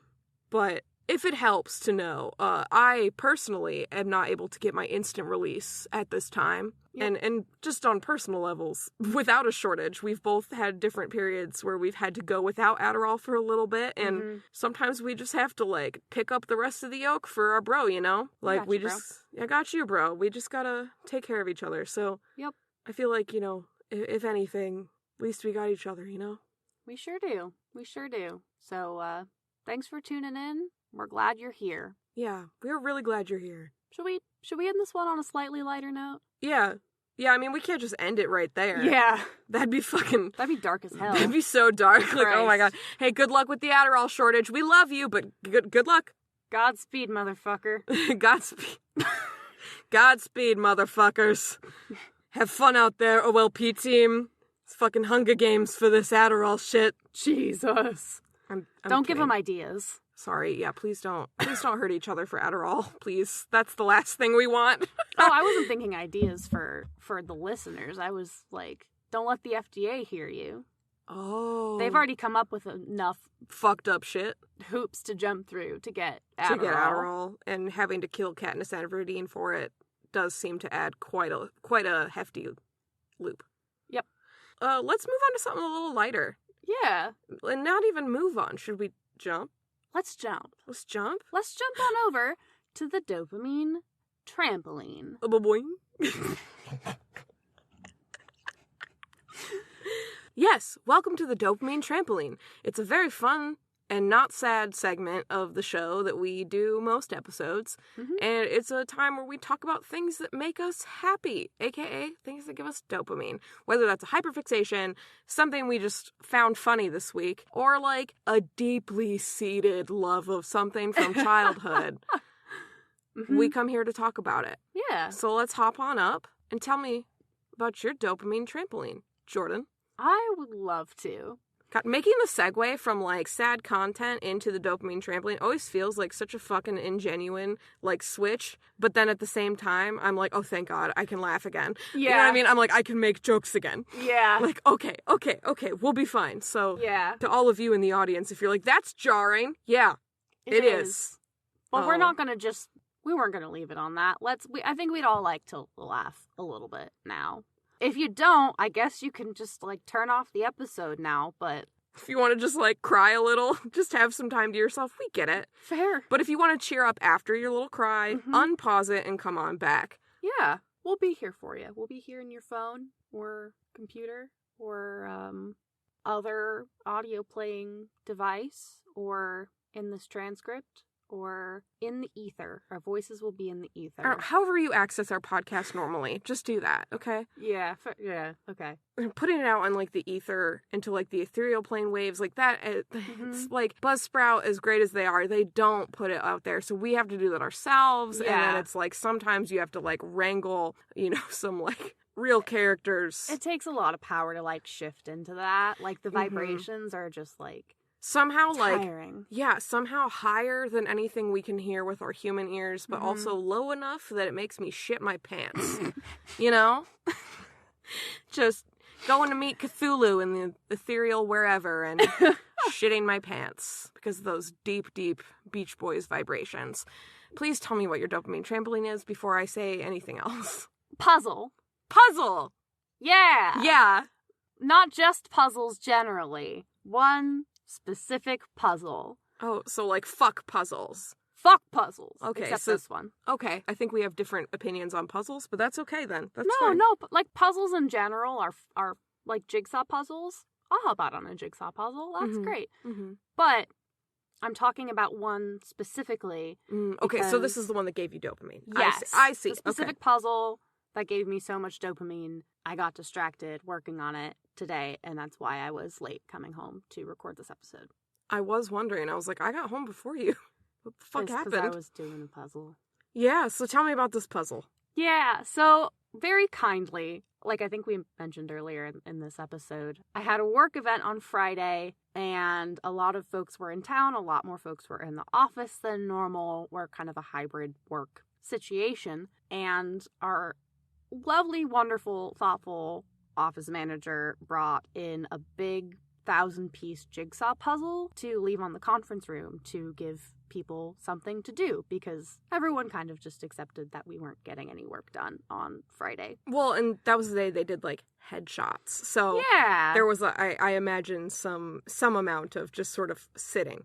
But if it helps to know, I personally am not able to get my instant release at this time. And just on personal levels, without a shortage, we've both had different periods where we've had to go without Adderall for a little bit, and sometimes we just have to, like, pick up the rest of the yoke for our bro, you know? Like, I got you, bro. We just gotta take care of each other. So, I feel like, you know, if anything, at least we got each other, you know? We sure do. We sure do. So, thanks for tuning in. We're glad you're here. Yeah, we're really glad you're here. Should we end this one on a slightly lighter note? Yeah. Yeah, I mean, we can't just end it right there. Yeah. That'd be dark as hell. That'd be so dark. Like, oh my god. Hey, good luck with the Adderall shortage. We love you, but good luck. Godspeed, motherfucker. Godspeed, motherfuckers. Have fun out there, OLP team. It's fucking Hunger Games for this Adderall shit. Jesus. I'm don't kidding. give them ideas. Sorry, yeah, please don't hurt each other for Adderall, please. That's the last thing we want. Oh, I wasn't thinking ideas for the listeners. I was like, don't let the FDA hear you. Oh. They've already come up with enough fucked up shit. Hoops to jump through to get Adderall. And having to kill Katniss Everdeen for it does seem to add quite a hefty loop. Yep. Let's move on to something a little lighter. Yeah. And not even move on. Should we jump? Let's jump. Let's jump on over to the dopamine trampoline. Boing. Yes, welcome to the dopamine trampoline. It's a very fun and not sad segment of the show that we do most episodes. And it's a time where we talk about things that make us happy, aka things that give us dopamine. Whether that's a hyperfixation, something we just found funny this week, or like a deeply seated love of something from childhood. We come here to talk about it. Yeah. So let's hop on up and tell me about your dopamine trampoline, Jordan. I would love to. God, making the segue from, like, sad content into the dopamine trampoline always feels like such a fucking ingenuine, like, switch. But then at the same time, I'm like, oh, thank God, I can laugh again. Yeah. You know what I mean? I'm like, I can make jokes again. Yeah. Like, okay, we'll be fine. So, yeah. To all of you in the audience, if you're like, that's jarring, yeah, it is. But we're not going to we weren't going to leave it on that. I think we'd all like to laugh a little bit now. If you don't, I guess you can just, like, turn off the episode now, but... If you want to just, like, cry a little, just have some time to yourself, we get it. Fair. But if you want to cheer up after your little cry, unpause it and come on back. Yeah, we'll be here for you. We'll be here in your phone or computer or other audio playing device or in this transcript. Or in the ether. Our voices will be in the ether. Or however you access our podcast normally. Just do that, okay? Yeah, okay. Putting it out on, like, the ether into, like, the ethereal plane waves, like that, it's like Buzzsprout, as great as they are, they don't put it out there. So we have to do that ourselves. Yeah. And then it's like sometimes you have to, like, wrangle, you know, some, like, real characters. It takes a lot of power to, like, shift into that. Like, the vibrations are just, like... Somehow, tiring. Somehow higher than anything we can hear with our human ears, but also low enough that it makes me shit my pants. You know? Just going to meet Cthulhu in the ethereal wherever and shitting my pants because of those deep, deep Beach Boys vibrations. Please tell me what your dopamine trampoline is before I say anything else. Puzzle. Yeah. Yeah. Not just puzzles generally. One specific puzzle. Oh, so like fuck puzzles. Fuck puzzles. Okay, except so this one. Okay, I think we have different opinions on puzzles, but that's okay then. That's no, fine. like puzzles in general are like jigsaw puzzles. I'll help out on a jigsaw puzzle. That's great. But I'm talking about one specifically. Okay, so this is the one that gave you dopamine. Yes, I see. The specific puzzle that gave me so much dopamine. I got distracted working on it today, and that's why I was late coming home to record this episode. I was wondering. I was like, I got home before you. What the fuck happened? Because I was doing a puzzle. Yeah, so tell me about this puzzle. Yeah, so very kindly, like I think we mentioned earlier in this episode, I had a work event on Friday, and a lot of folks were in town. A lot more folks were in the office than normal. We're kind of a hybrid work situation. And our lovely, wonderful, thoughtful office manager brought in a big 1,000-piece jigsaw puzzle to leave on the conference room to give people something to do, because everyone kind of just accepted that we weren't getting any work done on Friday. Well, and that was the day they did like headshots. So yeah, there was I imagine some amount of just sort of sitting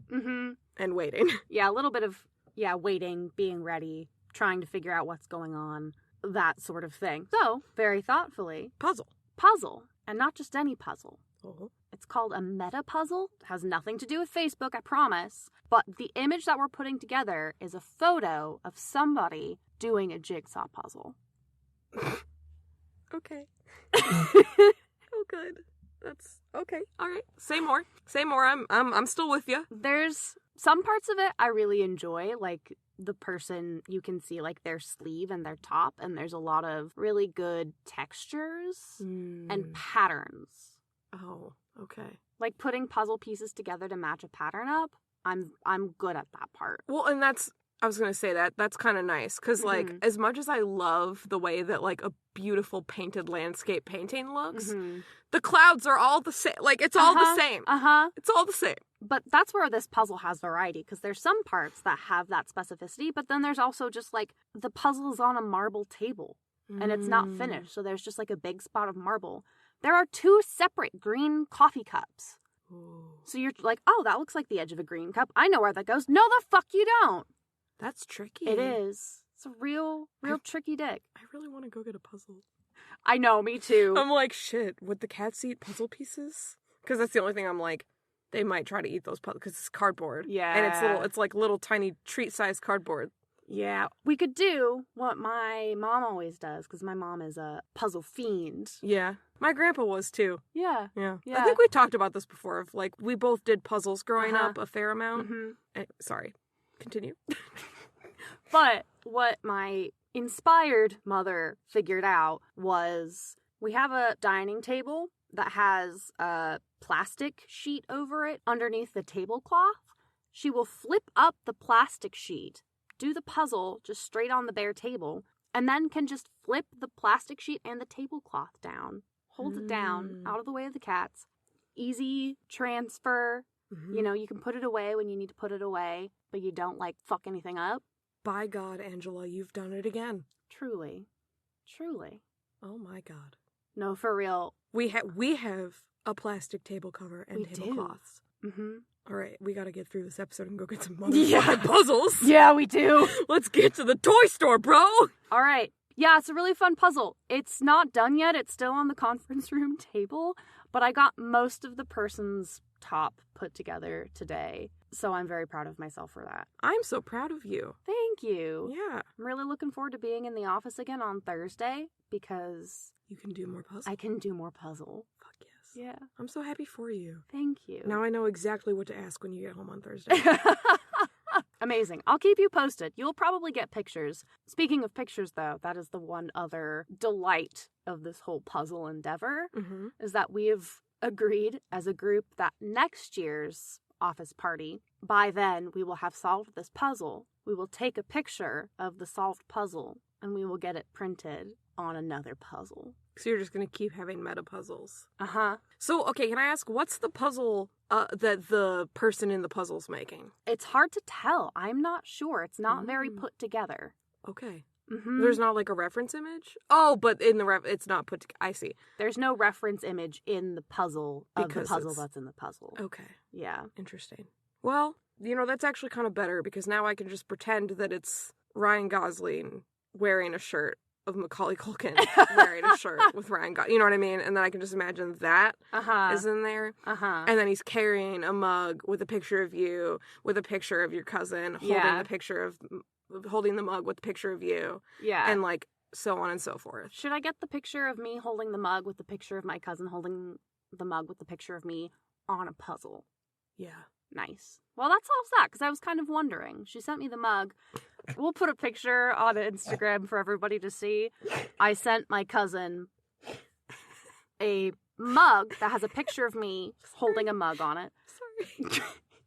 and waiting. Yeah, a little bit of waiting, being ready, trying to figure out what's going on, that sort of thing. So, very thoughtfully, puzzle, and not just any puzzle. Uh-huh. It's called a meta puzzle. It has nothing to do with Facebook, I promise. But the image that we're putting together is a photo of somebody doing a jigsaw puzzle. Okay. Oh, good. That's okay. All right. Say more. I'm still with you. There's some parts of it I really enjoy, like the person, you can see like their sleeve and their top, and there's a lot of really good textures and patterns. Oh, okay. Like putting puzzle pieces together to match a pattern up. I'm good at that part. Well, and I was going to say that's kind of nice, because like as much as I love the way that like a beautiful painted landscape painting looks, the clouds are all the same. Like it's all the same. It's all the same. But that's where this puzzle has variety, because there's some parts that have that specificity, but then there's also just like the puzzle is on a marble table and it's not finished. So there's just like a big spot of marble. There are 2 separate green coffee cups. Ooh. So you're like, oh, that looks like the edge of a green cup. I know where that goes. No, the fuck you don't. That's tricky. It is. It's a real tricky dick. I really want to go get a puzzle. I know, me too. I'm like, shit, would the cats eat puzzle pieces? Because that's the only thing I'm like, they might try to eat those puzzles, because it's cardboard. Yeah. And it's like little tiny treat-sized cardboard. Yeah. We could do what my mom always does, because my mom is a puzzle fiend. Yeah. My grandpa was too. Yeah. I think we talked about this before, of like, we both did puzzles growing up a fair amount. Sorry. Continue. But what my inspired mother figured out was, we have a dining table that has a plastic sheet over it underneath the tablecloth. She will flip up the plastic sheet, do the puzzle just straight on the bare table, and then can just flip the plastic sheet and the tablecloth down, hold it down, out of the way of the cats. Easy transfer. You know, you can put it away when you need to put it away, but you don't, like, fuck anything up. By God, Angela, you've done it again. Truly. Oh my God. No, for real. We have a plastic table cover and tablecloths. All right, we got to get through this episode and go get some motherfucking puzzles. Yeah, we do. Let's get to the toy store, bro. All right. Yeah, it's a really fun puzzle. It's not done yet. It's still on the conference room table, but I got most of the person's top put together today, so I'm very proud of myself for that. I'm so proud of you. Thank you. Yeah. I'm really looking forward to being in the office again on Thursday, because you can do more puzzles. I can do more puzzle. Fuck yes. Yeah. I'm so happy for you. Thank you. Now I know exactly what to ask when you get home on Thursday. Amazing. I'll keep you posted. You'll probably get pictures. Speaking of pictures, though, that is the one other delight of this whole puzzle endeavor, is that we have agreed as a group that next year's office party, by then we will have solved this puzzle. We will take a picture of the solved puzzle and we will get it printed on another puzzle. So you're just going to keep having meta puzzles. Uh-huh. So, okay, can I ask, what's the puzzle that the person in the puzzle's making? It's hard to tell. I'm not sure. It's not very put together. Okay. There's not like a reference image? Oh, but in the it's not put together. I see. There's no reference image in the puzzle of the puzzle that's in the puzzle. Okay. Yeah. Interesting. Well, you know, that's actually kind of better, because now I can just pretend that it's Ryan Gosling wearing a shirt of Macaulay Culkin wearing a shirt with Ryan Gosling. You know what I mean? And then I can just imagine that is in there. And then he's carrying a mug with a picture of you, with a picture of your cousin, holding the mug with a picture of you. Yeah. And like so on and so forth. Should I get the picture of me holding the mug with the picture of my cousin holding the mug with the picture of me on a puzzle? Yeah. Nice. Well, that solves that, because I was kind of wondering. She sent me the mug. We'll put a picture on Instagram for everybody to see. I sent my cousin a mug that has a picture of me holding a mug on it. Sorry.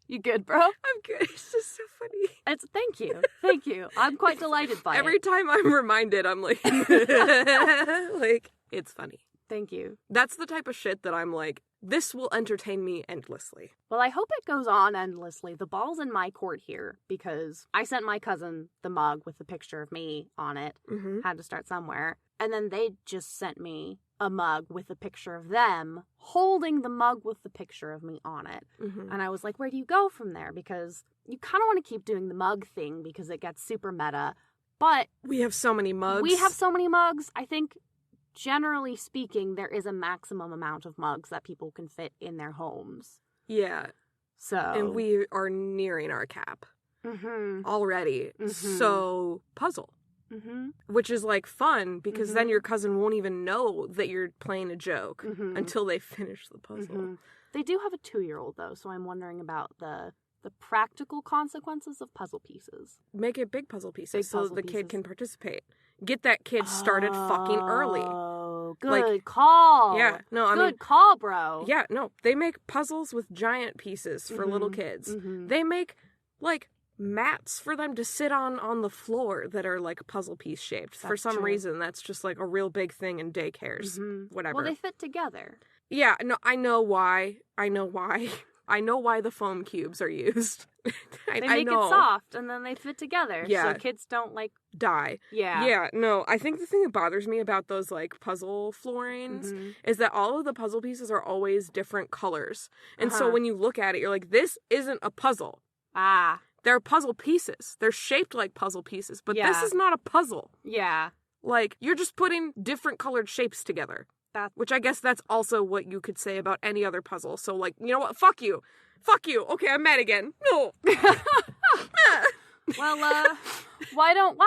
You good, bro? I'm good. It's just so funny. Thank you. Thank you. I'm quite delighted by it. Every time I'm reminded, I'm like, like, it's funny. Thank you. That's the type of shit that I'm like, this will entertain me endlessly. Well, I hope it goes on endlessly. The ball's in my court here because I sent my cousin the mug with the picture of me on it. Mm-hmm. Had to start somewhere. And then they just sent me a mug with a picture of them holding the mug with the picture of me on it. Mm-hmm. And I was like, where do you go from there? Because you kind of want to keep doing the mug thing because it gets super meta. But we have so many mugs. We have so many mugs. I think, generally speaking, there is a maximum amount of mugs that people can fit in their homes. Yeah. So. And we are nearing our cap. Mm-hmm. Already. Mm-hmm. So, puzzle. Mm-hmm. Which is like fun because then Mm-hmm. your cousin won't even know that you're playing a joke Mm-hmm. until they finish the puzzle. Mm-hmm. They do have a 2-year-old though, so I'm wondering about the practical consequences of puzzle pieces. Make it big puzzle pieces Big so puzzle the kid pieces. can participate. Get that kid started fucking early. Oh, good Like, call. Yeah, no, I good mean, call, bro. yeah, no, they make puzzles with giant pieces for little kids. Mm-hmm. They make like mats for them to sit on the floor that are like puzzle piece shaped. For That's some true. reason, that's just like a real big thing in daycares. Mm-hmm. Whatever. Well, they fit together. Yeah, no, I know why. I know why the foam cubes are used. They make it soft, and then they fit together. Yeah. So kids don't, like... Die. Yeah. Yeah, no, I think the thing that bothers me about those, like, puzzle floorings Mm-hmm. is that all of the puzzle pieces are always different colors. And so Uh-huh. when you look at it, you're like, this isn't a puzzle. Ah. They're puzzle pieces. They're shaped like puzzle pieces, but this Yeah. is not a puzzle. Yeah. Like, you're just putting different colored shapes together. Which I guess that's also what you could say about any other puzzle. So, like, you know what? Fuck you. Fuck you. Okay, I'm mad again. No. Well, why don't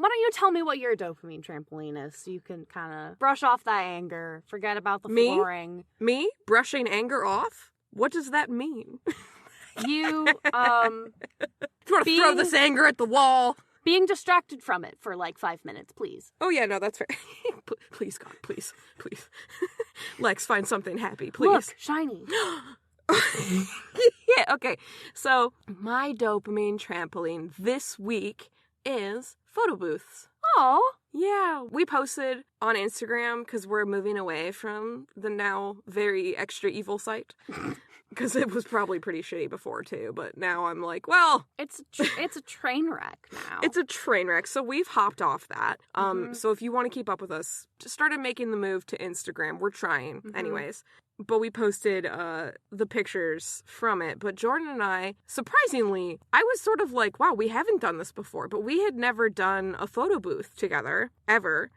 you tell me what your dopamine trampoline is so you can kind of brush off that anger, forget about the flooring. Me? Brushing anger off? What does that mean? You, Do you want to throw this anger at the wall? Being distracted from it for like 5 minutes, please. Oh, yeah, no, that's fair. Please, God, please, please. Lex, find something happy, please. Look, shiny. Yeah, okay. So, my dopamine trampoline this week is photo booths. Oh. Yeah, we posted on Instagram because we're moving away from the now very extra evil site. Because it was probably pretty shitty before, too. But now I'm like, well... It's a train wreck now. It's a train wreck. So we've hopped off that. So if you want to keep up with us, just started making the move to Instagram. We're trying, anyways. But we posted the pictures from it. But Jordan and I, surprisingly, I was sort of like, wow, we haven't done this before. But we had never done a photo booth together, ever.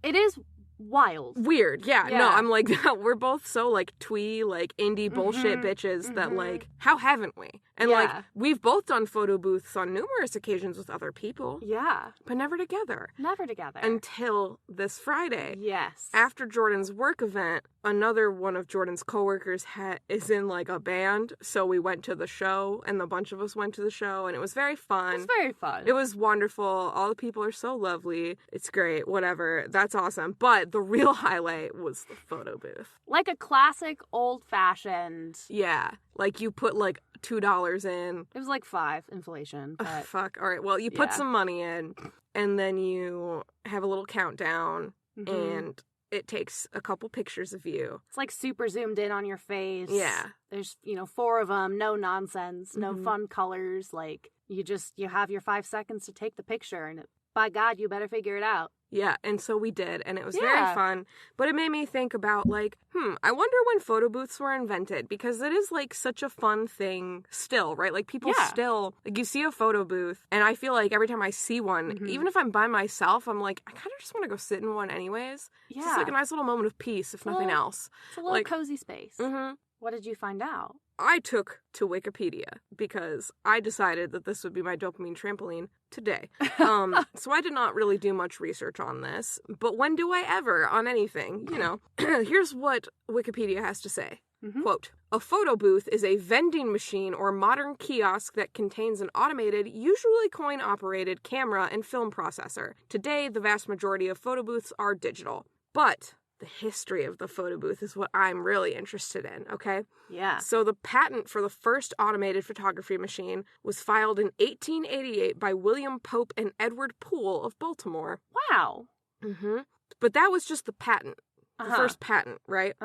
It is wild. Weird, yeah. No, I'm like, we're both so, like, twee, like, indie bullshit bitches that, like, how haven't we? And, like, we've both done photo booths on numerous occasions with other people. Yeah. But never together. Never together. Until this Friday. Yes. After Jordan's work event, another one of Jordan's coworkers is in, like, a band, so we went to the show, and a bunch of us went to the show, and it was very fun. It was very fun. It was wonderful. All the people are so lovely. It's great. Whatever. That's awesome. But the real highlight was the photo booth. Like a classic old-fashioned... Yeah. Like, you put, like, $2 in. It was like 5, inflation. But... Fuck. All right. Well, you put some money in, and then you have a little countdown, and it takes a couple pictures of you. It's like super zoomed in on your face. Yeah. There's, 4 of them, no nonsense, no fun colors. Like, you have your 5 seconds to take the picture, and by God, you better figure it out. Yeah, and so we did, and it was very fun, but it made me think about, like, I wonder when photo booths were invented, because it is, like, such a fun thing still, right? Like, people still, like, you see a photo booth, and I feel like every time I see one, even if I'm by myself, I'm like, I kind of just want to go sit in one anyways. Yeah. It's just, like, a nice little moment of peace, if nothing else. It's a little cozy space. What did you find out? I took to Wikipedia because I decided that this would be my dopamine trampoline today. So I did not really do much research on this, but when do I ever on anything, Here's what Wikipedia has to say. Quote, a photo booth is a vending machine or modern kiosk that contains an automated, usually coin-operated camera and film processor. Today, the vast majority of photo booths are digital, but the history of the photo booth is what I'm really interested in, okay? Yeah. So the patent for the first automated photography machine was filed in 1888 by William Pope and Edward Poole of Baltimore. Wow. Mm-hmm. But that was just the patent. The first patent, right?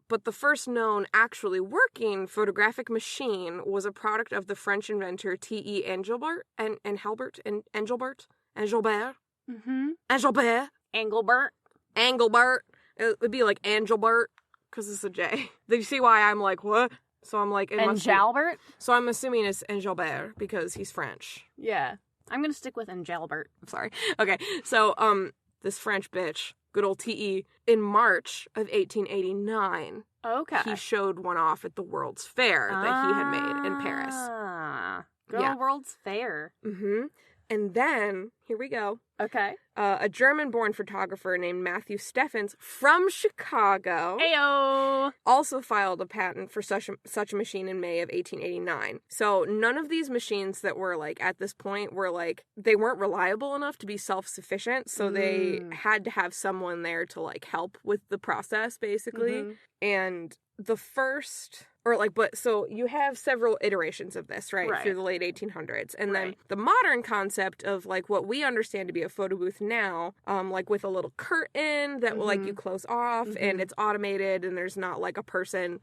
But the first known actually working photographic machine was a product of the French inventor T.E. Engelbert. Mm-hmm. Engelbert. It would be like Angelbert, because it's a J. Did you see why I'm like, what? So I'm like... Engelbert? So I'm assuming it's Engelbert, because he's French. Yeah. I'm gonna stick with Engelbert. I'm sorry. Okay, so, this French bitch, good old T.E., in March of 1889, he showed one off at the World's Fair that he had made in Paris. Good old World's Fair. Mm-hmm. And then, here we go. Okay. A German-born photographer named Matthew Steffens from Chicago also filed a patent for such a machine in May of 1889. So none of these machines that were, like, at this point were, like, they weren't reliable enough to be self-sufficient, so they had to have someone there to, like, help with the process, basically. Mm-hmm. And the first... so you have several iterations of this, right? Through the late 1800s. And then the modern concept of, like, what we understand to be a photo booth now, like, with a little curtain that will, like, you close off and it's automated and there's not, like, a person,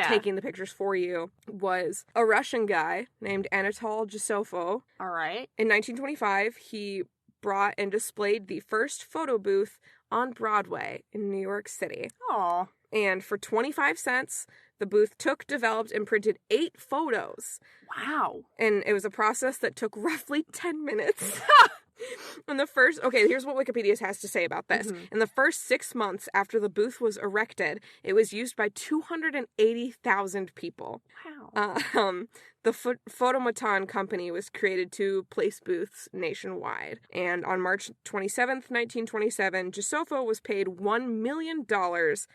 taking the pictures for you, was a Russian guy named Anatol Jigsaw. All right. In 1925, he brought and displayed the first photo booth on Broadway in New York City. Aw. And for 25 cents... the booth developed, and printed 8 photos. Wow. And it was a process that took roughly 10 minutes. Here's what Wikipedia has to say about this. Mm-hmm. In the first 6 months after the booth was erected, it was used by 280,000 people. Wow. The Photomaton Company was created to place booths nationwide. And on March 27th, 1927, Jigsaw was paid $1 million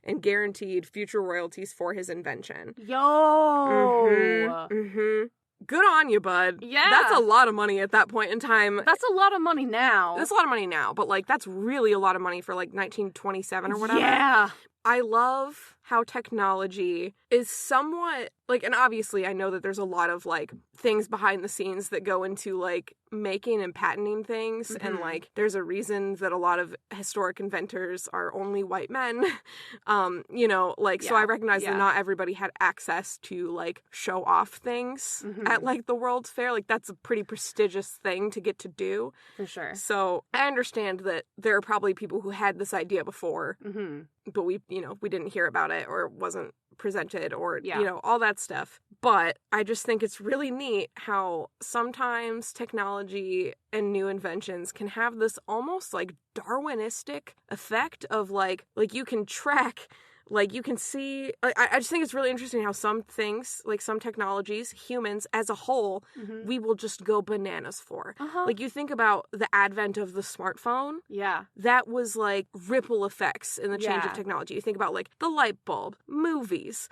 and guaranteed future royalties for his invention. Yo! Mm-hmm. Mm-hmm. Good on you, bud. Yeah. That's a lot of money at that point in time. That's a lot of money now. That's a lot of money now, but, like, that's really a lot of money for, like, 1927 or whatever. Yeah. I love how technology is somewhat, like, and obviously I know that there's a lot of, like, things behind the scenes that go into, like, making and patenting things, and, like, there's a reason that a lot of historic inventors are only white men, so I recognize that not everybody had access to, like, show off things at, like, the World's Fair. Like, that's a pretty prestigious thing to get to do. For sure. So I understand that there are probably people who had this idea before, but we didn't hear about it, or it wasn't presented, or, all that stuff. But I just think it's really neat how sometimes technology and new inventions can have this almost, like, Darwinistic effect of, like you can track... Like, you can see... I just think it's really interesting how some things, like, some technologies, humans as a whole, we will just go bananas for. Like, you think about the advent of the smartphone. Yeah. That was, like, ripple effects in the change of technology. You think about, like, the light bulb, movies,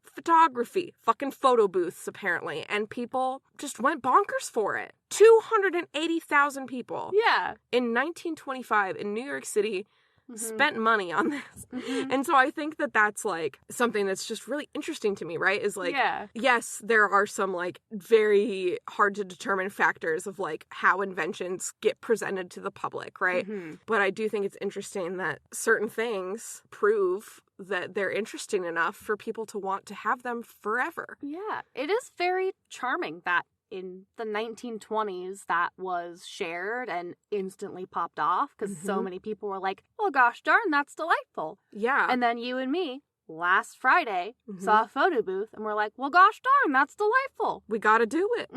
photography, fucking photo booths, apparently. And people just went bonkers for it. 280,000 people. Yeah. In 1925, in New York City... spent money on this. And so I think that that's, like, something that's just really interesting to me, right? Is, like, yes, there are some, like, very hard to determine factors of, like, how inventions get presented to the public, right? But I do think it's interesting that certain things prove that they're interesting enough for people to want to have them forever. Yeah, it is very charming that in the 1920s that was shared and instantly popped off because so many people were like, well, gosh darn, that's delightful. Yeah. And then you and me last Friday saw a photo booth and we're like, well, gosh darn, that's delightful. We gotta do it.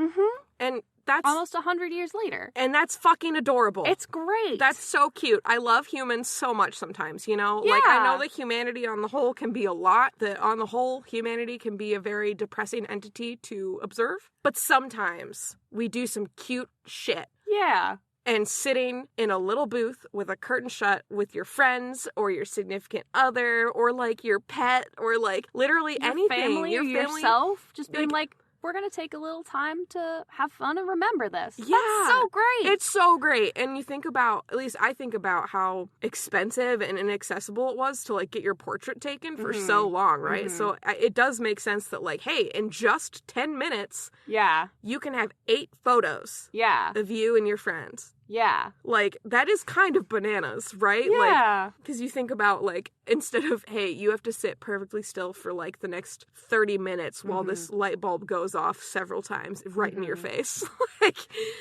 And that's... almost 100 years later. And that's fucking adorable. It's great. That's so cute. I love humans so much sometimes, Yeah. Like, I know that humanity on the whole can be a lot, that on the whole, humanity can be a very depressing entity to observe. But sometimes we do some cute shit. Yeah. And sitting in a little booth with a curtain shut with your friends or your significant other or, like, your pet or, like, literally your anything. Family, your family, yourself. Just being like we're going to take a little time to have fun and remember this. Yeah. That's so great. It's so great. And you think about, at least I think about how expensive and inaccessible it was to, like, get your portrait taken for so long, right? Mm-hmm. So it does make sense that, like, hey, in just 10 minutes, you can have 8 photos of you and your friends. Yeah. Like, that is kind of bananas, right? Yeah. Because you think about, like, instead of, hey, you have to sit perfectly still for, like, the next 30 minutes while this light bulb goes off several times right in your face. Like,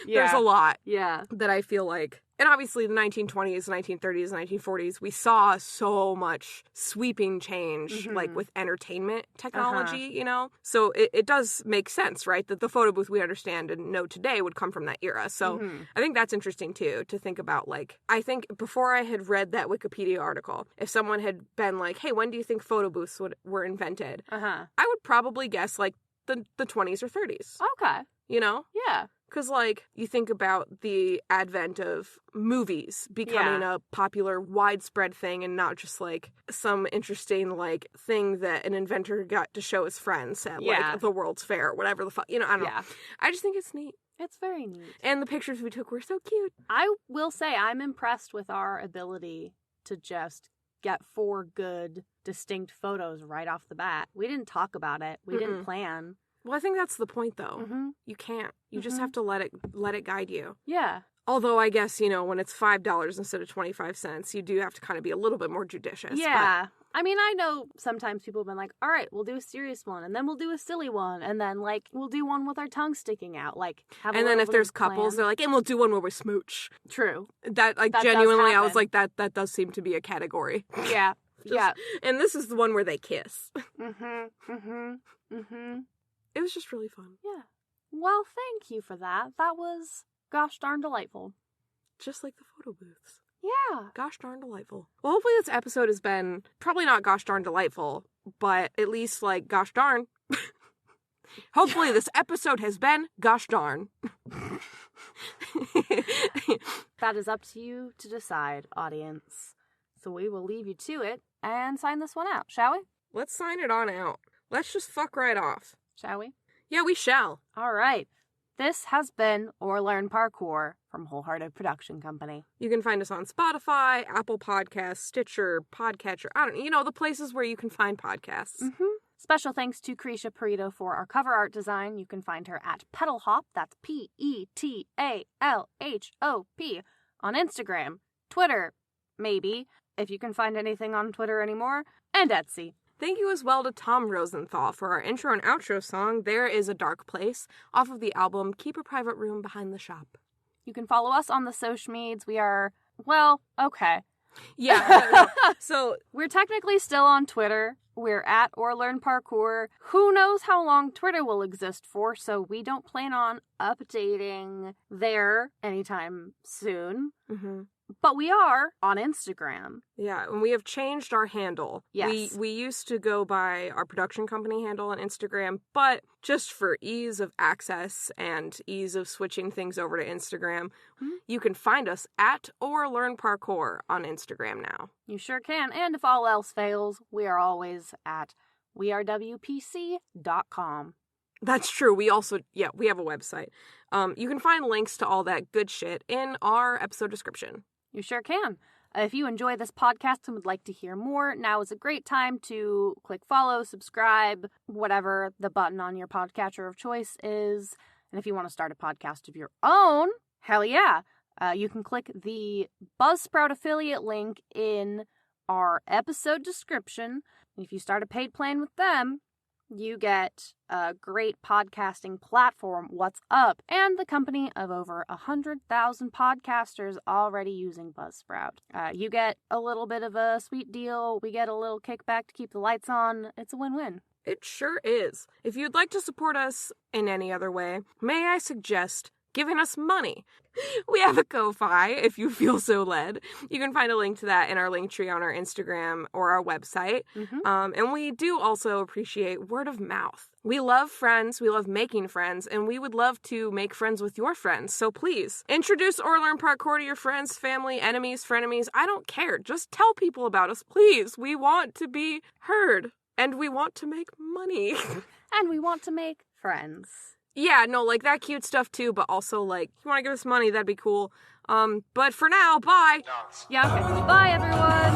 there's a lot that I feel like. And obviously the 1920s, 1930s, 1940s, we saw so much sweeping change, like, with entertainment technology, you know? So it does make sense, right? That the photo booth we understand and know today would come from that era. So I think that's interesting, too, to think about, like, I think before I had read that Wikipedia article, if someone had been like, hey, when do you think photo booths were invented? I would probably guess, like, the 20s or 30s. Okay. You know? Yeah. Because, like, you think about the advent of movies becoming a popular, widespread thing and not just, like, some interesting, like, thing that an inventor got to show his friends at, like, the World's Fair or whatever the fuck. You know, I don't know. I just think it's neat. It's very neat. And the pictures we took were so cute. I will say I'm impressed with our ability to just get 4 good, distinct photos right off the bat. We didn't talk about it. We didn't plan. Well, I think that's the point, though. You can't. You just have to let it guide you. Yeah. Although, I guess, you know, when it's $5 instead of 25 cents, you do have to kind of be a little bit more judicious. Yeah. I mean, I know sometimes people have been like, all right, we'll do a serious one, and then we'll do a silly one, and then, like, we'll do one with our tongue sticking out. Like, have and then if there's couples, they're like, and we'll do one where we smooch. True. That, like, that genuinely, I was like, that does seem to be a category. Yeah. And this is the one where they kiss. It was just really fun. Yeah. Well, thank you for that. That was gosh darn delightful. Just like the photo booths. Yeah. Gosh darn delightful. Well, hopefully this episode has been probably not gosh darn delightful, but at least, like, gosh darn. Hopefully this episode has been gosh darn. That is up to you to decide, audience. So we will leave you to it and sign this one out, shall we? Let's sign it on out. Let's just fuck right off. Shall we? Yeah, we shall. All right. This has been Or Learn Parkour from Wholehearted Production Company. You can find us on Spotify, Apple Podcasts, Stitcher, Podcatcher, I don't know, you know, the places where you can find podcasts. Special thanks to Krisha Perito for our cover art design. You can find her at Petal Hop, that's Petalhop, on Instagram, Twitter, maybe, if you can find anything on Twitter anymore, and Etsy. Thank you as well to Tom Rosenthal for our intro and outro song, There Is a Dark Place, off of the album Keep a Private Room Behind the Shop. You can follow us on the social medias. We are, well, okay. Yeah. So we're technically still on Twitter. We're at Or Learn Parkour. Who knows how long Twitter will exist for, so we don't plan on updating there anytime soon. But we are on Instagram. Yeah, and we have changed our handle. Yes. We used to go by our production company handle on Instagram, but just for ease of access and ease of switching things over to Instagram, you can find us at Or Learn Parkour on Instagram now. You sure can. And if all else fails, we are always at wearewpc.com. That's true. We also, we have a website. You can find links to all that good shit in our episode description. You sure can. If you enjoy this podcast and would like to hear more, now is a great time to click follow, subscribe, whatever the button on your podcatcher of choice is. And if you want to start a podcast of your own, hell yeah. You can click the Buzzsprout affiliate link in our episode description. If you start a paid plan with them, you get a great podcasting platform, What's Up, and the company of over 100,000 podcasters already using Buzzsprout. You get a little bit of a sweet deal. We get a little kickback to keep the lights on. It's a win-win. It sure is. If you'd like to support us in any other way, may I suggest giving us money. We have a Ko-Fi if you feel so led. You can find a link to that in our link tree on our Instagram or our website. And we do also appreciate word of mouth. We love friends, we love making friends, and we would love to make friends with your friends. So please, introduce Or Learn Parkour to your friends, family, enemies, frenemies. I don't care. Just tell people about us, please. We want to be heard, and we want to make money. And we want to make friends. Yeah, no, like that cute stuff too, but also like, if you want to give us money, that'd be cool. But for now, bye. Yeah, okay. Bye, everyone.